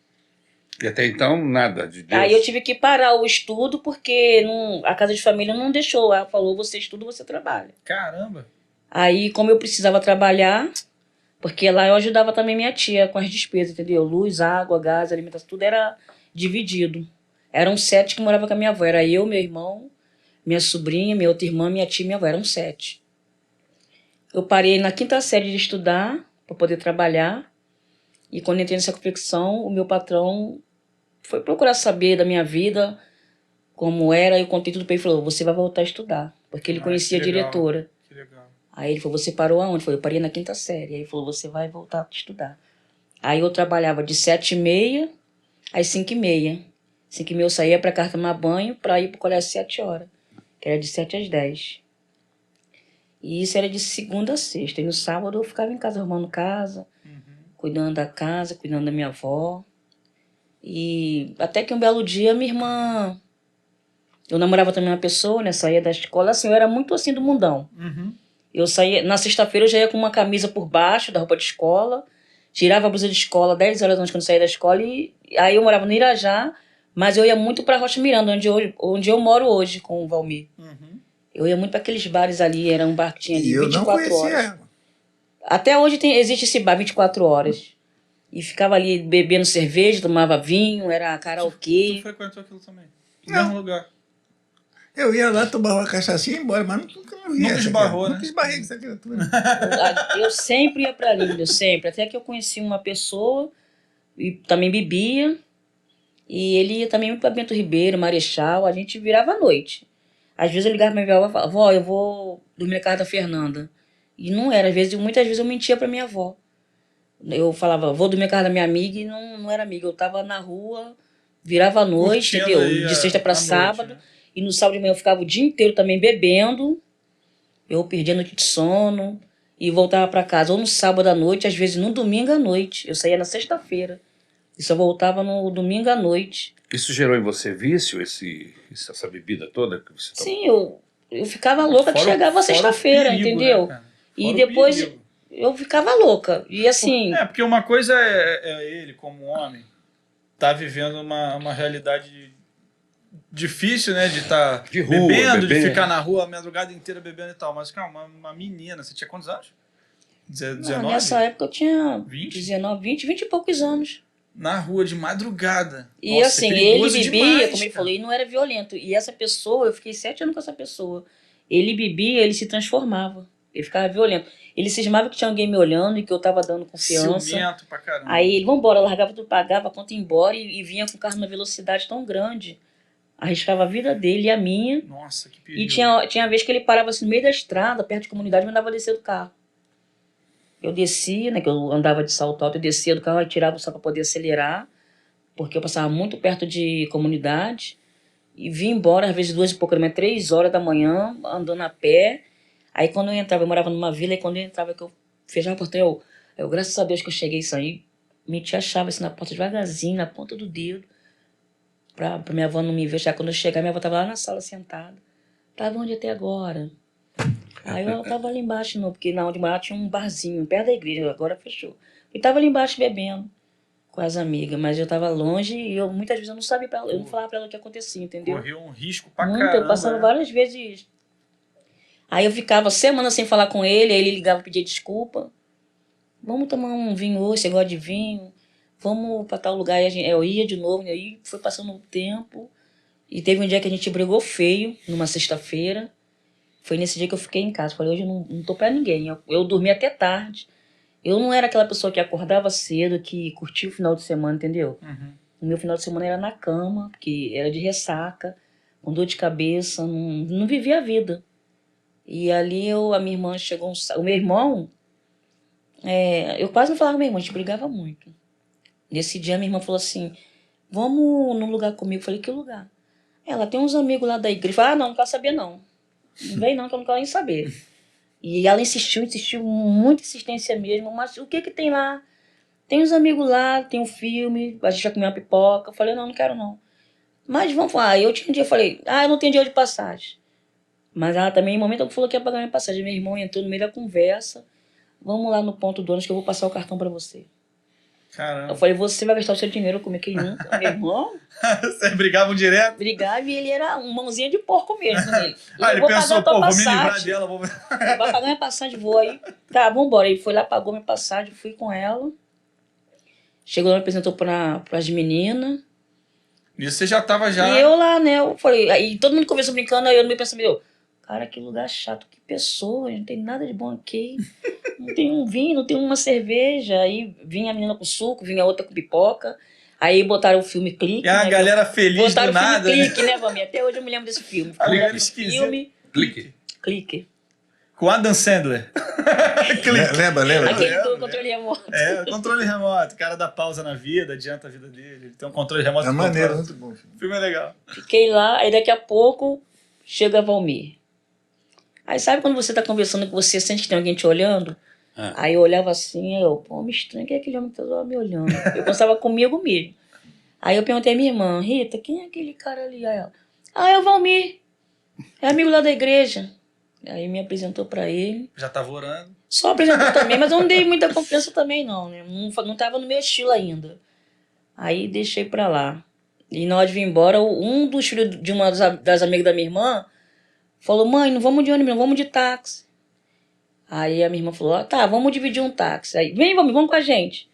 E até então, nada de Deus. Aí eu tive que parar o estudo porque a casa de família não deixou. Ela falou, você estuda, você trabalha. Caramba! Aí, como eu precisava trabalhar, porque lá eu ajudava também minha tia com as despesas, entendeu? Luz, água, gás, alimentação, tudo era dividido. Eram 7 que moravam com a minha avó. Era eu, meu irmão, minha sobrinha, minha outra irmã, minha tia e minha avó. Eram 7. Eu parei na 5ª série de estudar para poder trabalhar. E quando entrei nessa confecção, o meu patrão foi procurar saber da minha vida, como era. Eu contei tudo para ele e falou, você vai voltar a estudar. Porque ele conhecia a diretora. Que legal. Aí ele falou, você parou aonde? Eu falei, eu parei na 5ª série. Aí ele falou, você vai voltar a estudar. Aí eu trabalhava de 7h30 às 5h30. 5h30 eu saía para casa tomar banho para ir para o colégio às 7 horas. Que era de 7 às 10. E isso era de segunda a sexta. E no sábado eu ficava em casa arrumando casa, cuidando da casa, cuidando da minha avó. E até que um belo dia minha irmã... Eu namorava também uma pessoa, né? Saía da escola. Assim, eu era muito assim do mundão. Eu saía... Na sexta-feira eu já ia com uma camisa por baixo da roupa de escola. Tirava a blusa de escola 10 horas antes quando eu saía da escola. E aí eu morava no Irajá, mas eu ia muito pra Rocha Miranda, onde eu moro hoje com o Valmir. Eu ia muito para aqueles bares ali, era um bar que tinha ali 24 horas. Até hoje existe esse bar 24 horas. E ficava ali bebendo cerveja, tomava vinho, era karaokê. Tu frequentou aquilo também? No mesmo lugar? Eu ia lá, tomava uma cachaça e ia embora, mas nunca vi. Nunca esbarrou, né? Nunca esbarrei com essa criatura. Eu sempre ia para ali, eu sempre. Até que eu conheci uma pessoa e também bebia. E ele ia também para Bento Ribeiro, Marechal, a gente virava à noite. Às vezes eu ligava pra minha avó e falava, vó, eu vou dormir na casa da Fernanda. E não era, muitas vezes eu mentia pra minha avó. Eu falava, vou dormir na casa da minha amiga, e não era amiga. Eu tava na rua, virava à noite, entendeu? De sexta pra sábado. Noite, né? E no sábado de manhã eu ficava o dia inteiro também bebendo. Eu perdia a noite de sono e voltava pra casa. Ou no sábado à noite, às vezes no domingo à noite. Eu saía na sexta-feira e só voltava no domingo à noite. Isso gerou em você vício, essa bebida toda que você tomou? Sim, eu ficava louca que chegava sexta-feira, entendeu? Né, e depois eu ficava louca. E assim... porque uma coisa é ele, como homem, tá vivendo uma realidade difícil, né? De estar bebendo, de ficar na rua a madrugada inteira bebendo e tal. Mas, calma, uma menina, você tinha quantos anos? 19? Não, nessa época eu tinha 19, 20 e poucos anos. Na rua de madrugada. E nossa, assim, ele bebia, como ele falou, e não era violento. E essa pessoa, eu fiquei 7 anos com essa pessoa. Ele bebia, ele se transformava. Ele ficava violento. Ele cismava que tinha alguém me olhando e que eu tava dando confiança. Ciumento pra caramba. Aí ele, vambora, largava tudo, pagava a conta, ia embora e vinha com o carro numa velocidade tão grande. Arriscava a vida dele e a minha. Nossa, que perigo. E tinha vez que ele parava assim no meio da estrada, perto de comunidade, e mandava descer do carro. Eu descia, né, que eu andava de salto alto, eu descia do carro e tirava o salto para poder acelerar, porque eu passava muito perto de comunidade, e vinha embora, às vezes 2 e pouco, 3 horas da manhã, andando a pé. Aí quando eu entrava, eu morava numa vila, e quando eu entrava, que eu fechava a porta, eu graças a Deus que eu cheguei isso aí, me tia achava assim na porta devagarzinho, na ponta do dedo, pra minha avó não me ver. Já quando eu chegar, minha avó tava lá na sala sentada. Tava onde até agora? Aí eu tava ali embaixo, não, porque na onde eu morava tinha um barzinho, perto da igreja, agora fechou. E tava ali embaixo bebendo com as amigas, mas eu tava longe e eu muitas vezes eu não sabia pra ela, eu não falava pra ela o que acontecia, entendeu? Correu um risco pra Muito, caramba. eu passava né? várias vezes. Aí eu ficava semanas sem falar com ele, aí ele ligava e pedia desculpa. Vamos tomar um vinho hoje, você gosta de vinho? Vamos pra tal lugar. Eu ia de novo, e aí foi passando um tempo. E teve um dia que a gente brigou feio, numa sexta-feira. Foi nesse dia que eu fiquei em casa. Falei, hoje eu não tô pra ninguém. Eu dormi até tarde. Eu não era aquela pessoa que acordava cedo, que curtia o final de semana, entendeu? Uhum. O meu final de semana era na cama, porque era de ressaca, com dor de cabeça, não vivia a vida. E ali a minha irmã chegou, o meu irmão, eu quase não falava com meu irmão, a gente brigava muito. Nesse dia minha irmã falou assim, vamos num lugar comigo. Eu falei, que lugar? Ela tem uns amigos lá da igreja. Eu falei, não quero saber não. Não vem não, que eu não quero nem saber. E ela insistiu, muita insistência mesmo. Mas o que tem lá? Tem uns amigos lá, tem um filme, a gente vai comer uma pipoca. Eu falei, não quero não. Mas vamos lá. Eu tinha um dia, eu falei, eu não tenho dinheiro de passagem. Mas ela também, em momento, falou que ia pagar minha passagem. Meu irmão entrou no meio da conversa. Vamos lá no ponto do ônibus que eu vou passar o cartão pra você. Caramba. Eu falei, você vai gastar o seu dinheiro comigo? Quem nunca? Meu irmão Vocês brigavam direto? brigava e ele era um mãozinha de porco mesmo. Ele Ele vou pensou, pagar a tua pô, vou me livrar passagem. dela. Vai pagar minha passagem, vou aí. Tá, vambora. Ele foi lá, pagou minha passagem, fui com ela. Chegou lá, me apresentou pras meninas. Nisso você já tava já... E eu lá, né? Eu falei, aí todo mundo conversou brincando, aí eu no meu pensamento, cara, que lugar chato, que pessoa, não tem nada de bom aqui. Não tem um vinho, não tem uma cerveja. Aí vinha a menina com suco, vinha a outra com pipoca. Aí botaram o filme Clique. E a né, galera feliz botaram do o filme nada. Clique, né, Vami? Até hoje eu me lembro desse filme. A galera Botaram o esquisita. filme Clique. Clique. Com Adam Sandler. Lembra? Aquele do controle remoto. Controle remoto. O cara dá pausa na vida, adianta a vida dele. Ele tem um controle remoto. É que maneiro, controla. muito bom. O filme é legal. Fiquei lá, aí daqui a pouco chega a Valmir. Aí sabe quando você tá conversando que você sente que tem alguém te olhando? Aí eu olhava assim, me estranho, que é aquele homem que tá me olhando? Eu pensava comigo mesmo. Aí eu perguntei à minha irmã, Rita, quem é aquele cara ali? Aí ela, é o Valmir, é amigo lá da igreja. Aí me apresentou pra ele. Já tava orando. Só apresentou também, mas eu não dei muita confiança também não, né? Não tava no meu estilo ainda. Aí deixei pra lá. E na hora de vir embora, um dos filhos de uma das amigas da minha irmã falou, mãe, não vamos de ônibus, não, vamos de táxi. Aí a minha irmã falou, tá, vamos dividir um táxi. Aí, vamos com a gente.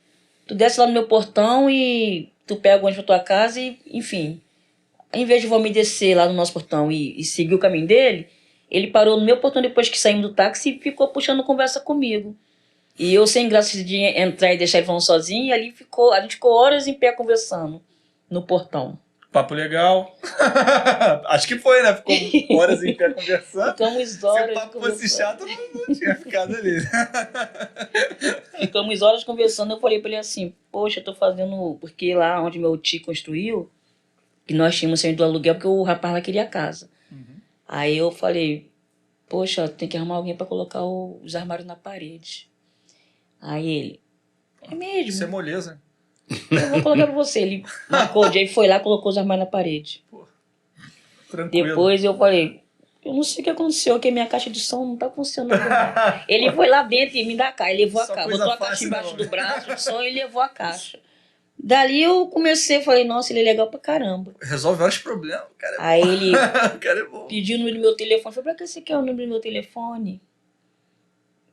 Tu desce lá no meu portão e tu pega o ônibus pra tua casa e, enfim. Em vez de me descer lá no nosso portão e seguir o caminho dele, ele parou no meu portão depois que saímos do táxi e ficou puxando conversa comigo. E eu sem graça de entrar e deixar ele falando sozinho, e ali a gente ficou horas em pé conversando no portão. Papo legal. Acho que foi, né? Ficou horas em pé conversando. Ficamos horas. Se o papo fosse chato, não tinha ficado ali. Ficamos horas conversando. Eu falei pra ele assim, poxa, eu tô fazendo... Porque lá onde meu tio construiu, que nós tínhamos saído do aluguel, porque o rapaz lá queria casa. Uhum. Aí eu falei, poxa, tem que arrumar alguém pra colocar os armários na parede. Aí ele, é mesmo? Isso é moleza. Eu vou colocar pra você. Ele marcou o dia e foi lá e colocou os armários na parede. Pô, tranquilo. Depois eu falei, eu não sei o que aconteceu, que minha caixa de som não tá funcionando. Ele foi lá dentro e me dá a caixa, ele levou a caixa, botou a caixa embaixo do braço de som e levou a caixa. Dali eu comecei, falei, nossa, ele é legal pra caramba. Resolve vários problemas, o cara é bom. Aí ele o cara é bom. Pediu o número do meu telefone, falei, pra que você quer o número do meu telefone?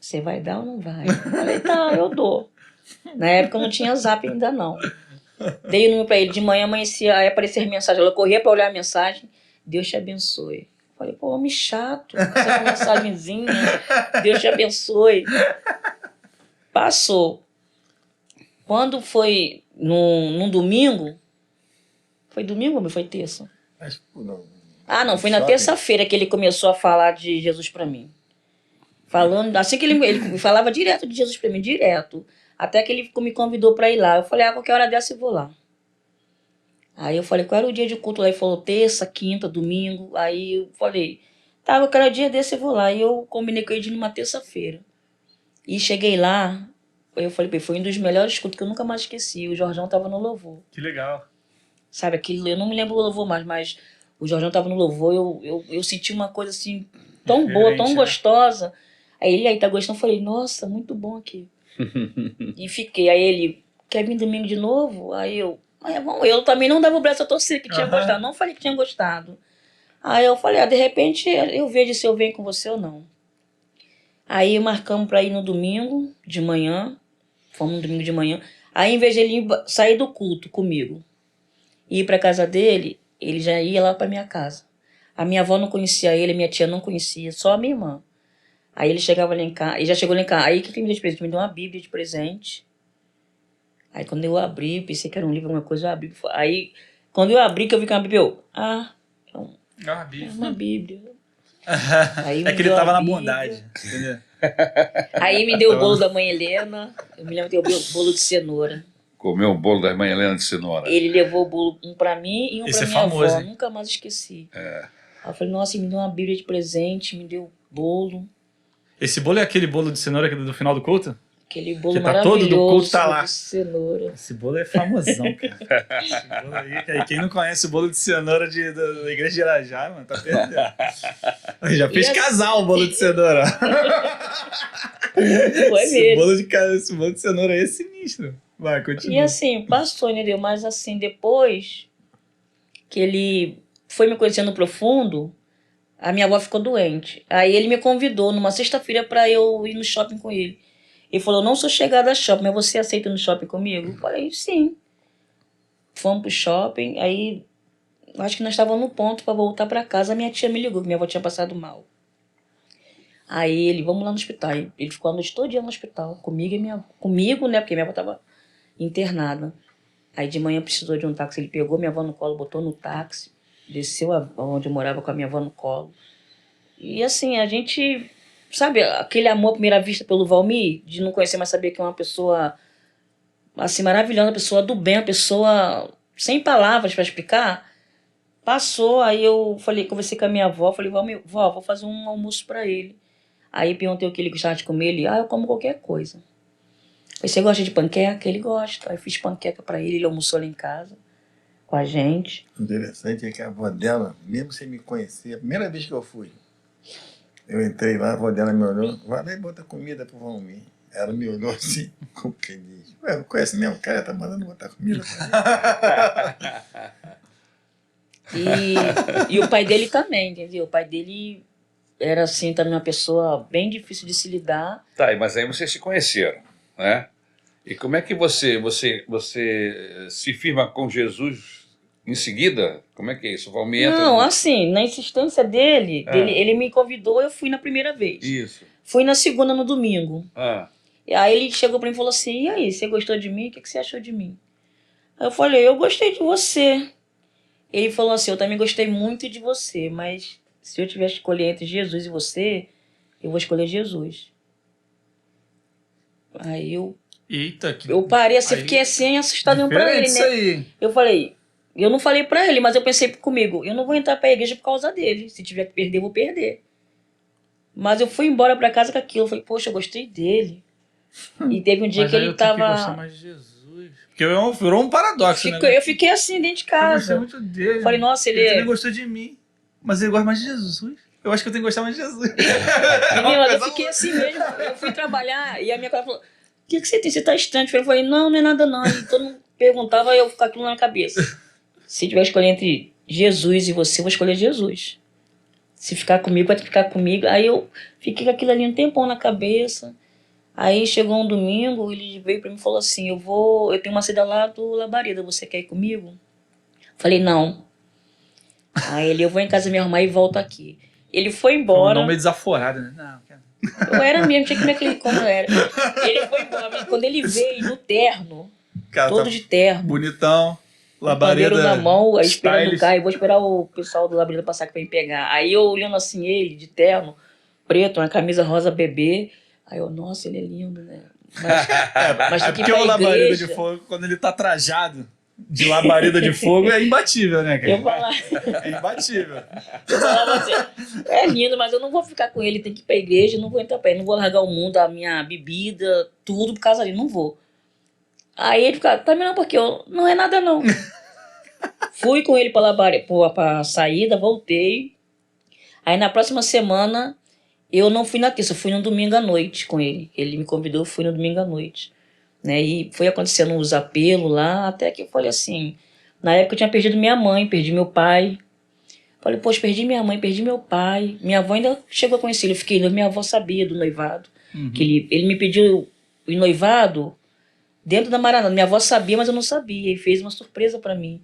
Você vai dar ou não vai? Eu falei, tá, eu dou. Na época eu não tinha zap ainda não. Dei o número pra ele, de manhã amanhecia, aí aparecia a mensagem, ela corria pra olhar a mensagem, Deus te abençoe. Falei, pô, homem chato, essa mensagenzinha, Deus te abençoe. Passou. Quando foi num domingo, foi domingo ou foi terça? Não, foi na terça-feira que ele começou a falar de Jesus pra mim. Falando, assim que ele falava direto de Jesus pra mim, direto. Até que ele me convidou pra ir lá. Eu falei, qualquer hora dessa eu vou lá. Aí eu falei, qual era o dia de culto lá? Ele falou, terça, quinta, domingo. Aí eu falei, tá, eu quero o dia desse eu vou lá. E eu combinei com ele de ir numa terça-feira. E cheguei lá, eu falei, foi um dos melhores cultos que eu nunca mais esqueci. O Jorjão tava no louvor. Que legal. Sabe, aquilo, eu não me lembro do louvor mais, mas o Jorjão tava no louvor, eu senti uma coisa assim tão boa, tão Diferente, né? gostosa. Aí ele, aí tá gostando? Eu falei, nossa, muito bom aqui. E fiquei. Aí ele, quer vir domingo de novo? Aí eu, vamos. Eu também não dava o braço a torcer que tinha Aham. gostado. Não falei que tinha gostado. Aí eu falei, de repente eu vejo se eu venho com você ou não. Aí marcamos pra ir no domingo de manhã. Fomos no domingo de manhã. Aí, em vez de ele sair do culto comigo e ir pra casa dele, ele já ia lá pra minha casa. A minha avó não conhecia ele, minha tia não conhecia, só a minha irmã. Aí ele chegava lá em casa, ele já chegou lá em casa. Aí o que ele me deu de presente? Me deu uma Bíblia de presente. Aí quando eu abri, pensei que era um livro, alguma coisa, eu abri. Aí, quando eu abri, que eu vi que era uma Bíblia, eu, é uma Bíblia. Aí É me que ele deu a tava na Bíblia. bondade, entendeu? Aí me deu o bolo da mãe Helena. Eu me lembro que deu o bolo de cenoura. Comeu o bolo da irmã Helena de cenoura. Ele levou o bolo, um pra mim e um Esse pra é minha famoso, avó. hein? Nunca mais esqueci. Aí eu falei, nossa, ele me deu uma Bíblia de presente, me deu bolo. Esse bolo é aquele bolo de cenoura que é do final do culto? Aquele bolo Que tá todo do maravilhoso culto, tá lá. de cenoura. Esse bolo é famosão, cara. Esse bolo aí, quem não conhece o bolo de cenoura da igreja de Irajá, mano, tá perdendo. Já fez assim- casal o bolo de cenoura. Foi mesmo. Esse bolo de cenoura aí é sinistro. Vai, continua. E assim, passou, entendeu? Mas assim, depois que ele foi me conhecendo profundo, a minha avó ficou doente. Aí ele me convidou numa sexta-feira pra eu ir no shopping com ele. Ele falou, não sou chegada a shopping, mas você aceita ir no shopping comigo? Eu falei, sim. Fomos pro shopping, aí acho que nós estávamos no ponto pra voltar pra casa. A minha tia me ligou, que minha avó tinha passado mal. Aí ele, vamos lá no hospital. Ele ficou a noite todo dia no hospital, comigo, né, porque minha avó tava internada. Aí de manhã precisou de um táxi, ele pegou minha avó no colo, botou no táxi, desceu onde eu morava com a minha avó no colo. E assim, a gente, sabe, aquele amor à primeira vista pelo Valmir, de não conhecer, mas saber que é uma pessoa, assim, maravilhosa, uma pessoa do bem, uma pessoa sem palavras para explicar, passou. Aí eu falei, conversei com a minha avó, falei, vó, vou fazer um almoço para ele. Aí perguntei o que ele gostava de comer, ele, eu como qualquer coisa. Aí, você gosta de panqueca? Ele gosta. Aí fiz panqueca para ele almoçou lá em casa com a gente. Interessante é que a avó dela, mesmo sem me conhecer, a primeira vez que eu fui, eu entrei lá, a avó dela me olhou, vai lá e bota comida pro Valmir. Ela me olhou assim, como quem diz, ué, não conhece nem o cara, tá mandando botar comida pra mim. E o pai dele também, entendeu? O pai dele era assim, também uma pessoa bem difícil de se lidar. Tá, mas aí vocês se conheceram, né? E como é que você se firma com Jesus em seguida? Como é que é isso? O Valmir entra Não, no- assim, na insistência dele, ele me convidou, eu fui na primeira vez. Isso. Fui na segunda, no domingo. Ah, E aí ele chegou pra mim e falou assim, e aí, você gostou de mim? O que você achou de mim? Aí eu falei, eu gostei de você. Ele falou assim, eu também gostei muito de você, mas se eu tivesse que escolher entre Jesus e você, eu vou escolher Jesus. Aí Eita, que eu parei assim, Aí, fiquei assim, assustado pra ele, diferente né? isso aí. Eu falei, eu não falei pra ele, mas eu pensei comigo, eu não vou entrar pra igreja por causa dele. Se tiver que perder, eu vou perder. Mas eu fui embora pra casa com aquilo. Eu falei, poxa, eu gostei dele. E teve um dia Mas que aí ele eu tenho que gostar tava... mais de Jesus. Porque virou um paradoxo, né? Eu fiquei assim dentro de Eu gostei casa. muito dele. Falei, nossa, ele também é... gostou de mim. Mas ele gosta mais de Jesus. Eu acho que eu tenho que gostar mais de Jesus. Menina, eu fiquei assim mesmo. Eu fui trabalhar e a minha colega falou, o que você tem? Você tá estranho. Eu falei, não, não é nada não. E todo mundo perguntava e eu ficava aquilo na cabeça. Se tiver que escolher entre Jesus e você, eu vou escolher Jesus. Se ficar comigo, vai ficar comigo. Aí eu fiquei com aquilo ali um tempão na cabeça. Aí chegou um domingo, ele veio pra mim e falou assim, eu tenho uma saída lá do Labareda, você quer ir comigo? Falei, não. Aí ele, eu vou em casa me arrumar e volto aqui. Ele foi Um embora. nome desaforado, né? Não, cara. Eu era mesmo, tinha que ver aquele como eu era. Ele foi embora. Quando ele veio no terno, Cara, todo tá de terno, bonitão. com o pandeiro Labareda. na mão, aí esperando o stylish. carro. Eu vou esperar o pessoal do Labareda passar aqui pra me pegar. Aí eu olhando assim ele, de terno, preto, uma camisa rosa bebê. Aí eu, nossa, ele é lindo, né? Mas tem que ir Porque pra o Labareda igreja. de Fogo, quando ele tá trajado de Labareda de Fogo, é imbatível, né, cara? Eu falava, É imbatível. eu falava assim, é lindo, mas eu não vou ficar com ele, tem que ir pra igreja, não vou entrar pra ele, não vou largar o mundo, a minha bebida, tudo por causa dele, não vou. Aí ele ficava, tá não, porque eu, não é nada não. Fui com ele pra saída, voltei. Aí na próxima semana, eu não fui na terça, eu fui no domingo à noite com ele. Ele me convidou, eu fui no domingo à noite. Né? E foi acontecendo uns apelos lá, até que eu falei assim... Na época eu tinha perdido minha mãe, perdi meu pai. Falei, poxa, perdi minha mãe, perdi meu pai. Minha avó ainda chegou a conhecer ele. Eu fiquei, minha avó sabia do noivado. Que ele me pediu o noivado dentro da Maranata. Minha avó sabia, mas eu não sabia. E fez uma surpresa pra mim.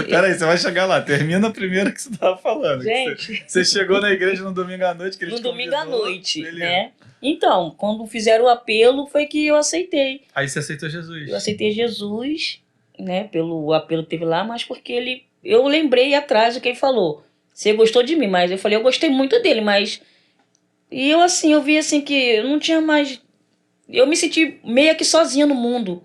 Peraí, você vai chegar lá. Termina primeiro que você tava falando. Gente... Você chegou na igreja no domingo à noite que ele No te domingo à convidou, noite, beleza. né? Então, quando fizeram o apelo, foi que eu aceitei. Aí você aceitou Jesus. Eu aceitei Jesus, né? Pelo apelo que teve lá, mas porque ele... Eu lembrei atrás do que ele falou. Você gostou de mim, mas eu falei, eu gostei muito dele, mas... E eu, assim, eu vi, assim, que eu não tinha mais... Eu me senti meio que sozinha no mundo.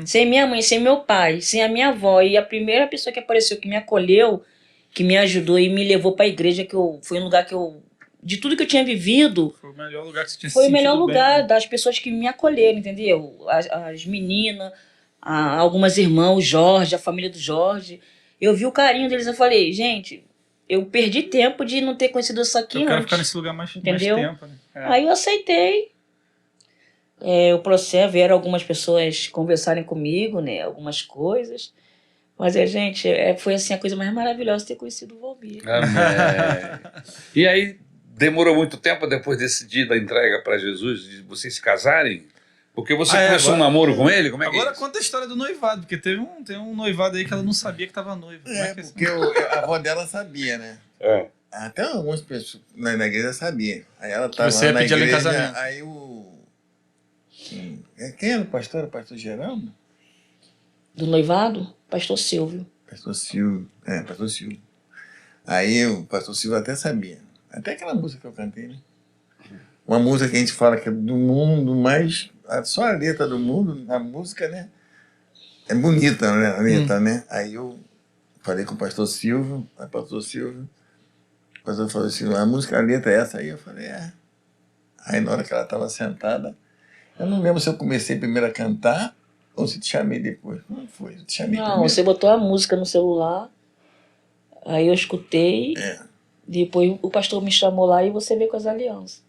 Sem minha mãe, sem meu pai, sem a minha avó. E a primeira pessoa que apareceu, que me acolheu, que me ajudou e me levou para a igreja, foi um lugar que eu... De tudo que eu tinha vivido... Foi o melhor lugar que você tinha Foi o sentido melhor lugar, bem, né? das pessoas que me acolheram, entendeu? As meninas, algumas irmãs, o Jorge, a família do Jorge. Eu vi o carinho deles, eu falei, gente, eu perdi tempo de não ter conhecido isso aqui Eu quero antes. ficar nesse lugar mais Entendeu? tempo, né? Aí eu aceitei. O processo, vieram algumas pessoas conversarem comigo, né? Algumas coisas. Mas, gente, foi assim a coisa mais maravilhosa ter conhecido o Valmir. Amém. E aí, demorou muito tempo depois desse dia da entrega para Jesus, de vocês se casarem? Porque você começou um namoro com ele? Como é que Agora é isso? conta a história do noivado, porque tem um noivado aí que ela não sabia que tava noiva. Como é que é isso? Porque a avó dela sabia, né? É. Até algumas pessoas na igreja sabiam. Aí ela estava Você lá ia na pedir ela em igreja, casamento. aí quem era o pastor? O pastor Geraldo? Do noivado, pastor Silvio. Pastor Silvio. Pastor Silvio. Aí o pastor Silvio até sabia. Até aquela música que eu cantei, né? Uma música que a gente fala que é do mundo mais... Só a letra do mundo, a música, né? É bonita, né? A letra, né? Aí eu falei com o pastor Silvio, o pastor falou assim, a música, a letra é essa? Aí eu falei, Aí na hora que ela estava sentada, eu não lembro se eu comecei primeiro a cantar ou se te chamei depois. Como foi? Eu te chamei Não, primeiro. você botou a música no celular, aí eu escutei, depois o pastor me chamou lá e você veio com as alianças.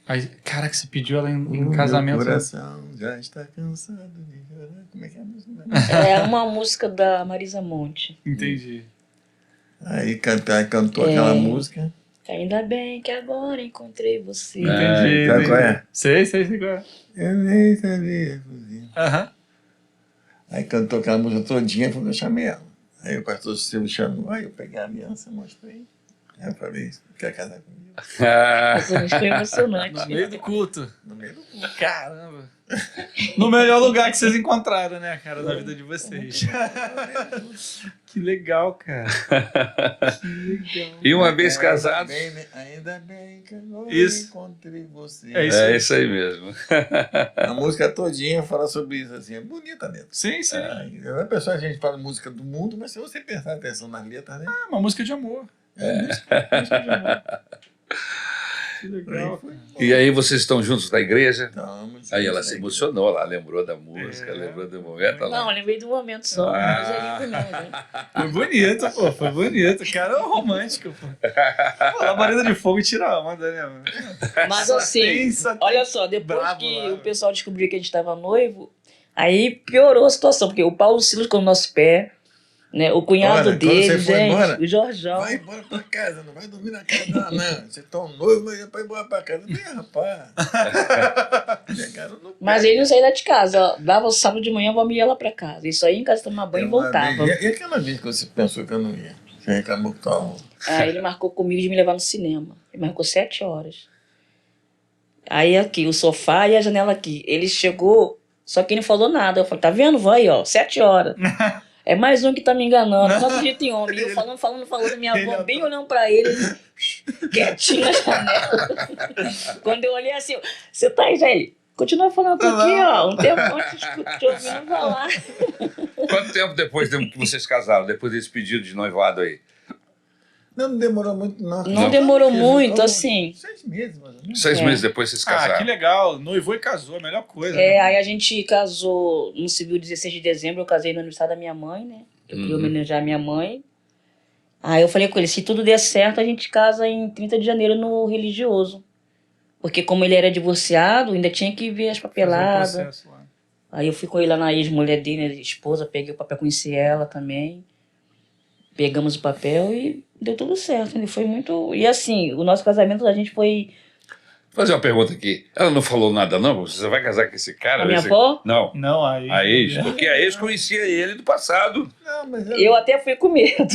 Aí, cara, que você pediu ela em Meu casamento. coração já está cansado de chorar. Como é que é a música? É uma música da Marisa Monte. Entendi. Aí cantou aquela música. Ainda bem que agora encontrei você. Entendi. Sabe qual é? Sei qual é. Eu nem sabia. Aham. Aí cantou aquela música todinha e eu chamei ela. Aí o pastor Silvio chamou, aí eu peguei a aliança, mostrei. Aí eu falei, quer casar comigo? Isso foi emocionante. No meio do culto. No meio do culto. Caramba. No melhor lugar que vocês encontraram, né, cara, na vida de vocês. Que legal, cara. Que legal. E uma vez casados... Ainda bem que eu Isso. encontrei você. É isso. É isso aí mesmo. A música todinha fala sobre isso, assim, é bonita a letra. Sim. A pessoa, a gente fala música do mundo, mas se você prestar atenção nas letras, né? Uma música de amor. Música de amor. Que legal, cara. E aí vocês estão juntos na igreja? Aí ela se emocionou. emocionou, ela lembrou da música, lembrou do momento. Não, eu lembrei de um momento só. Mas é lindo mesmo, né? Foi bonito, pô. Foi bonito. O cara é um romântico, pô. Pô, labareda de fogo tira a onda, né, mano? Mas Só assim, tem olha só, depois brabo que lá, o pessoal descobriu que a gente estava noivo, aí piorou a situação, porque o Paulo Silas com o nosso pé, né? O cunhado Olha, quando dele, você foi embora, gente, o Jorjão. Vai embora pra casa, não vai dormir na casa dela, não. Você tá um noivo, mas vai embora pra casa. Vem, rapaz. Pegaram no pé. Mas ele não saía de casa, ó. Dava o sábado de manhã, vamos ir lá pra casa. Isso aí em casa tomar banho e Uma voltava. vez- E aquela vez que você pensou que eu não ia? Você reclamou que tava... Aí ele marcou comigo de me levar no cinema. Ele marcou 7 horas. Aí aqui, o sofá e a janela aqui. Ele chegou, só que ele não falou nada. Eu falei, tá vendo? Vai, ó, 7 horas. É mais um que tá me enganando. Não acredito em homem. E eu falando, minha avó bem olhando pra ele, quietinho na janela. Quando eu olhei assim, você tá aí, já ele? Continua falando, tô aqui, ó. Um tempo antes te ouvindo falar. Quanto tempo depois que vocês casaram, depois desse pedido de noivado aí? Não demorou muito, não. Não demorou Fez muito, alguns assim. 6 meses, mais ou menos. 6 É. meses depois vocês casaram. Ah, que legal. Noivou e casou, a melhor coisa. né? Aí a gente casou no civil 16 de dezembro, eu casei no aniversário da minha mãe, né? Eu queria homenagear a minha mãe. Aí eu falei com ele, se tudo der certo, a gente casa em 30 de janeiro no religioso. Porque como ele era divorciado, ainda tinha que ver as papeladas. Fazer um processo lá. Aí eu fui com ele lá na ex-mulher dele, a esposa, peguei o papel, conheci ela também. Pegamos o papel e deu tudo certo. Ele foi muito... E assim, o nosso casamento, a gente foi... Vou fazer uma pergunta aqui. Ela não falou nada, não? Você vai casar com esse cara? A minha Esse- avó? Não. Não, aí. A ex? Porque a ex conhecia ele do passado. Não, mas Eu até fui com medo.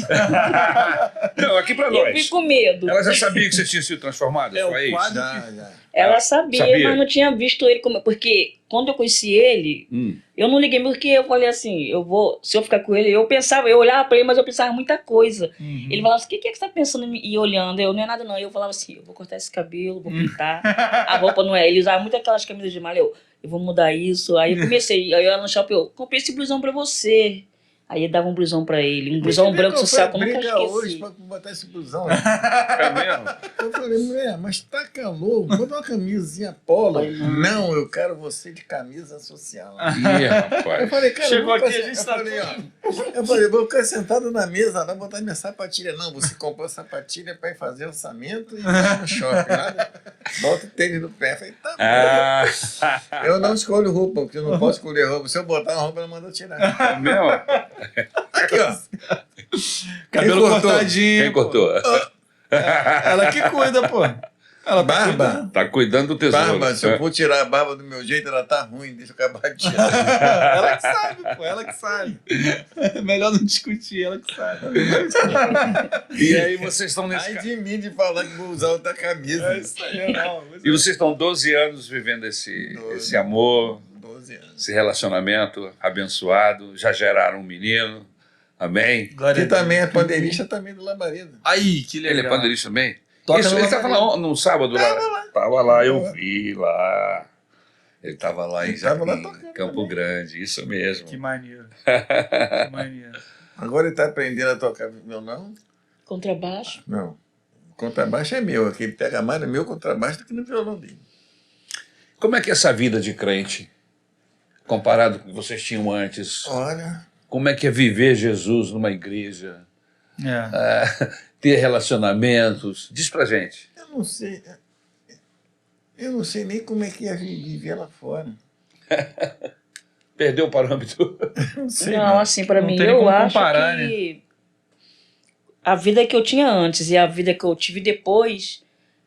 Não, aqui pra Eu fui nós. com medo. Ela já sabia que você tinha sido transformado, É, sua o ex? quadro- já. Ela sabia, Sabia. mas não tinha visto ele como... Porque quando eu conheci ele, eu não liguei, porque eu falei assim, eu vou... Se eu ficar com ele, eu olhava pra ele, mas eu pensava muita coisa. Uhum. Ele falava assim, o que é que você tá pensando em mim? E olhando, eu não é nada não. Eu falava assim, eu vou cortar esse cabelo, vou pintar. A roupa não é. Ele usava muito aquelas camisas de malha. Eu vou mudar isso. Aí eu comecei, aí eu ia no shopping, eu comprei esse blusão pra você. Aí eu dava um blusão pra ele, um blusão branco social, que eu nunca briga hoje esqueci. pra botar esse blusão. É mesmo? Eu falei, mulher, mas tá calor, bota uma camisinha polo. Não, eu quero você de camisa social. Ih, Eu rapaz. falei, cara, Chegou eu vou aqui, ficar- a gente eu tá falei, ó, eu falei, vou ficar sentado na mesa, não botar minha sapatilha. Não, você comprou sapatilha para ir fazer orçamento e vai no shopping. Nada. Bota o tênis no pé. Eu falei, tá bom. Ah, Eu não escolho roupa, porque eu não posso escolher roupa. Se eu botar uma roupa, ela manda eu tirar. é mesmo? Aqui, ó. Cabelo Quem cortou? cortadinho. Quem cortou? Ela que cuida, pô. Ela tá Barba. cuidando. Tá cuidando do tesouro. Barba, se eu for tirar a barba do meu jeito, ela tá ruim, deixa eu acabar de tirar. Ela que sabe, pô. Ela que sabe. Melhor não discutir, ela que sabe. E aí vocês estão nesse... Ai de mim de falar que vou usar outra camisa. É isso aí, não. E vocês estão 12 anos vivendo esse 12. amor, 12 anos. esse relacionamento abençoado. Já geraram um menino. Amém? Glória Que a Deus. também é pandeirista também do Labareda. Aí, que legal. Ele é pandeirista também? Toca Isso, no ele estava Labareda. lá no sábado? Tava lá, eu vi lá. Ele estava lá em Ele tava lá em tocando Campo também. Grande, isso mesmo. Que maneiro. Que maneiro. Agora ele tá aprendendo a tocar violão? Contrabaixo. Não. O contrabaixo é meu. Aquele pega mais no meu contrabaixo do que no violão dele. Como é que é essa vida de crente, comparado com o que vocês tinham antes? Olha, Como é que é viver Jesus numa igreja? É. Ter relacionamentos? Diz pra gente. eu não sei. Eu não sei nem como é que ia viver lá fora. Perdeu o parâmetro? Não sei. Não, assim, pra Não mim, tem nem eu como acho comparar, que a vida que eu tinha antes e a vida que eu tive depois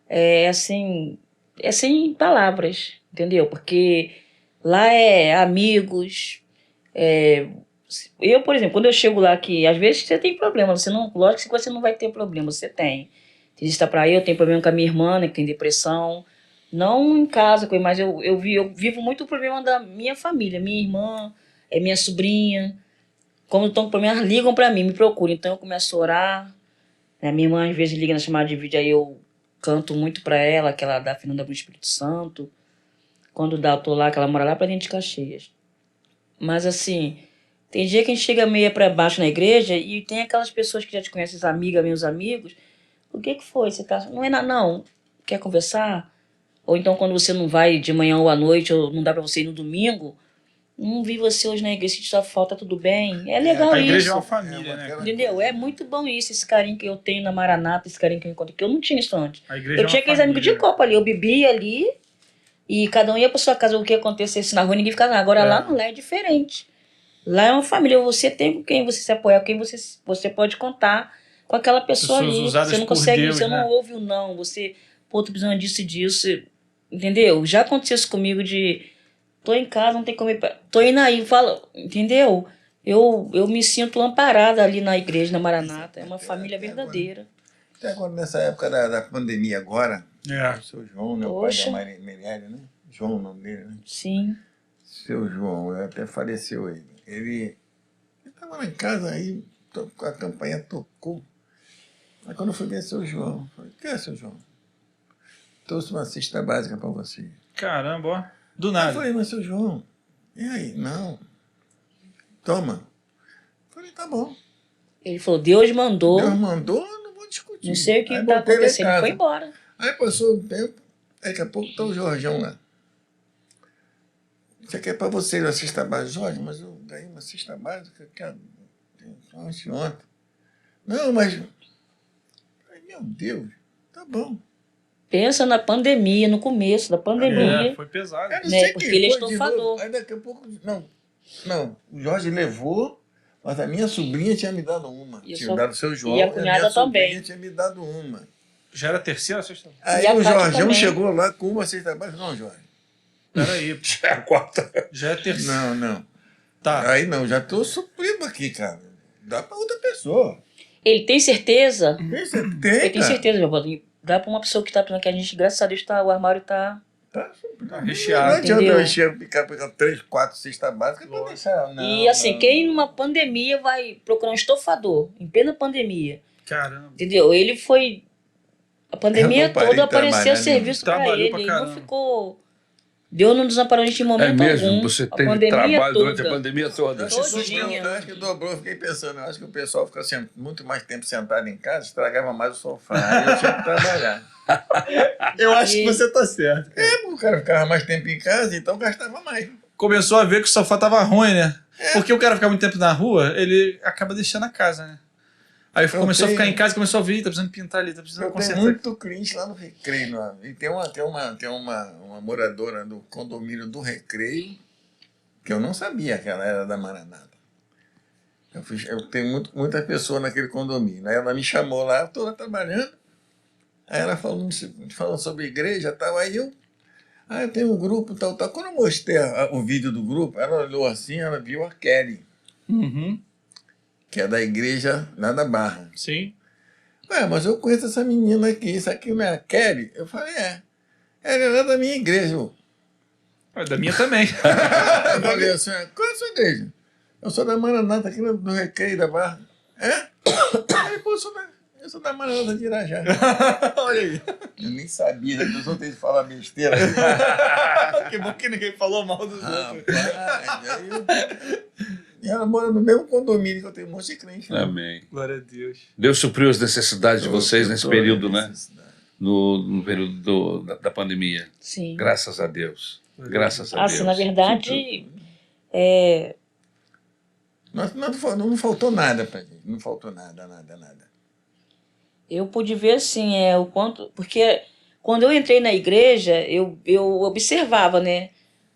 é assim, é sem palavras, entendeu? Porque lá é amigos, eu, por exemplo, quando eu chego lá, que às vezes você tem problema, você não, lógico que você não vai ter problema, você tem. Tem lista pra eu tenho problema com a minha irmã, né, que tem depressão. Não em casa, mas eu vivo muito o problema da minha família. Minha irmã, minha sobrinha. Quando estão com problema, ligam pra mim, me procuram. Então eu começo a orar. A minha irmã às vezes liga na chamada de vídeo, aí eu canto muito pra ela, que ela dá Fernanda do Espírito Santo. Quando dá, eu tô lá, que ela mora lá pra dentro de Caxias. Mas assim, tem dia que a gente chega meio pra baixo na igreja e tem aquelas pessoas que já te conhecem, as amigas, meus amigos. O que foi? Você tá... Não é nada, não. Quer conversar? Ou então quando você não vai de manhã ou à noite, ou não dá pra você ir no domingo, não vi você hoje na igreja, se só falta tudo bem. É legal A igreja isso. é uma família, né? Entendeu? É muito bom isso, esse carinho que eu tenho na Maranata, esse carinho que eu encontro, que eu não tinha isso antes. A igreja Eu é tinha uma aqueles amigos de família. copa ali, eu bebia ali e cada um ia pra sua casa, o que acontecesse na rua, ninguém ficava lá. Agora lá não, lá é diferente. Lá é uma família, você tem com quem você se apoiar, com quem você pode contar com aquela pessoa Pessoas ali. usadas Você não por consegue, Deus, você né? não ouve o não, você, pô, tô precisando disso e disso, entendeu? Já aconteceu isso comigo de, tô em casa, não tem como ir pra... Tô indo aí, fala, entendeu? Eu me sinto amparada ali na igreja, na Maranata, é uma família verdadeira. Até agora, nessa época da pandemia agora, É. o seu João, né, o Poxa. pai da Marielle, né? João, o nome dele, né? Sim. Seu João, até faleceu ele. Ele estava lá em casa, aí a campanha tocou. Aí quando eu fui ver seu João, eu falei, o que é, seu João? Trouxe uma cesta básica para você. Caramba, ó. Do Eu nada. falei, mas seu João, e aí? Não. Toma. Eu falei, tá bom. Ele falou, Deus mandou, Deus mandou, eu não vou discutir. não sei o que Aí tá botei ele em acontecendo, casa. foi embora. Aí passou um tempo, aí daqui a pouco tá o Jorjão lá. Isso aqui é para você, uma cesta básica. Jorge, mas eu ganhei uma cesta básica que ontem. Não, mas meu Deus, tá bom. Pensa na pandemia, no começo da pandemia. Foi pesado. Eu não Né, sei porque quem ele é foi de estofador. novo. Aí daqui a pouco, não, o Jorge levou, mas a minha sobrinha tinha me dado uma. E Tinha dado o seu João. e a cunhada minha também. sobrinha tinha me dado uma. Já era a terceira ou sexta? Aí E a o Cátia Jorgeão também. chegou lá com uma cesta básica. Não, Jorge. Peraí, Já é a quarta. já é a terceira. Não. Tá. Aí não, já tô suprido aqui, cara. Dá pra outra pessoa. Ele tem certeza? Tem, Eu tenho certeza, meu bolinho. Dá pra uma pessoa que tá pensando que a gente, graças a Deus, o armário tá... Tá recheado. Não adianta Entendeu? eu encher, ficar pegando 3, 4 cestas básicas pra deixar. Não, E assim, não. quem numa pandemia vai procurar um estofador, em plena pandemia, Caramba. entendeu? Ele foi... A pandemia Eu não parei toda de apareceu trabalhar, serviço pra Trabalhou ele. pra Ele não caramba. ficou... Deus não desamparou a gente em momento É mesmo? algum. Você A teve pandemia trabalho toda. durante a pandemia toda. Eu acho que Todinha. eu acho que dobrou, eu fiquei pensando, eu acho que o pessoal fica muito mais tempo sentado em casa, estragava mais o sofá. Aí eu tinha que trabalhar. Eu acho que você tá certo. O cara ficava mais tempo em casa, então gastava mais. Começou a ver que o sofá tava ruim, né? Porque o cara ficar muito tempo na rua, ele acaba deixando a casa, né? Aí começou a ficar em casa e começou a ver, tá precisando pintar ali, tá precisando Eu tenho consertar. muito cliente lá no Recreio. E tem uma moradora do condomínio do Recreio, que eu não sabia que ela era da Maranata. Eu tenho muita pessoa naquele condomínio. Aí ela me chamou lá, eu estou lá trabalhando. Aí ela falando sobre igreja e tal. Aí eu tenho um grupo, tal. Quando eu mostrei o vídeo do grupo, ela olhou assim, ela viu a Kelly, Uhum. que é da igreja lá da Barra. Sim. Ué, mas eu conheço essa menina aqui, isso aqui não é a Kelly? Eu falei, ela é lá da minha igreja. Da minha também. Eu falei assim, qual é a sua igreja? Eu sou da Maranata, aqui do Recreio da Barra. É? Aí, pô, eu sou da Maranata de Irajá. Olha aí. Eu nem sabia, a pessoa tem que falar besteira. Que bom que ninguém falou mal dos outros. Rapaz, e ela mora no mesmo condomínio que eu tenho um monte de crente. Né? Amém. Glória a Deus. Deus supriu as necessidades de vocês nesse período, né? Necessidade. No período da pandemia. Sim. Graças a Deus. Graças a Deus. Assim, na verdade, Não faltou nada pra gente. Não faltou nada. eu pude ver assim, o quanto. Porque quando eu entrei na igreja, eu observava, né?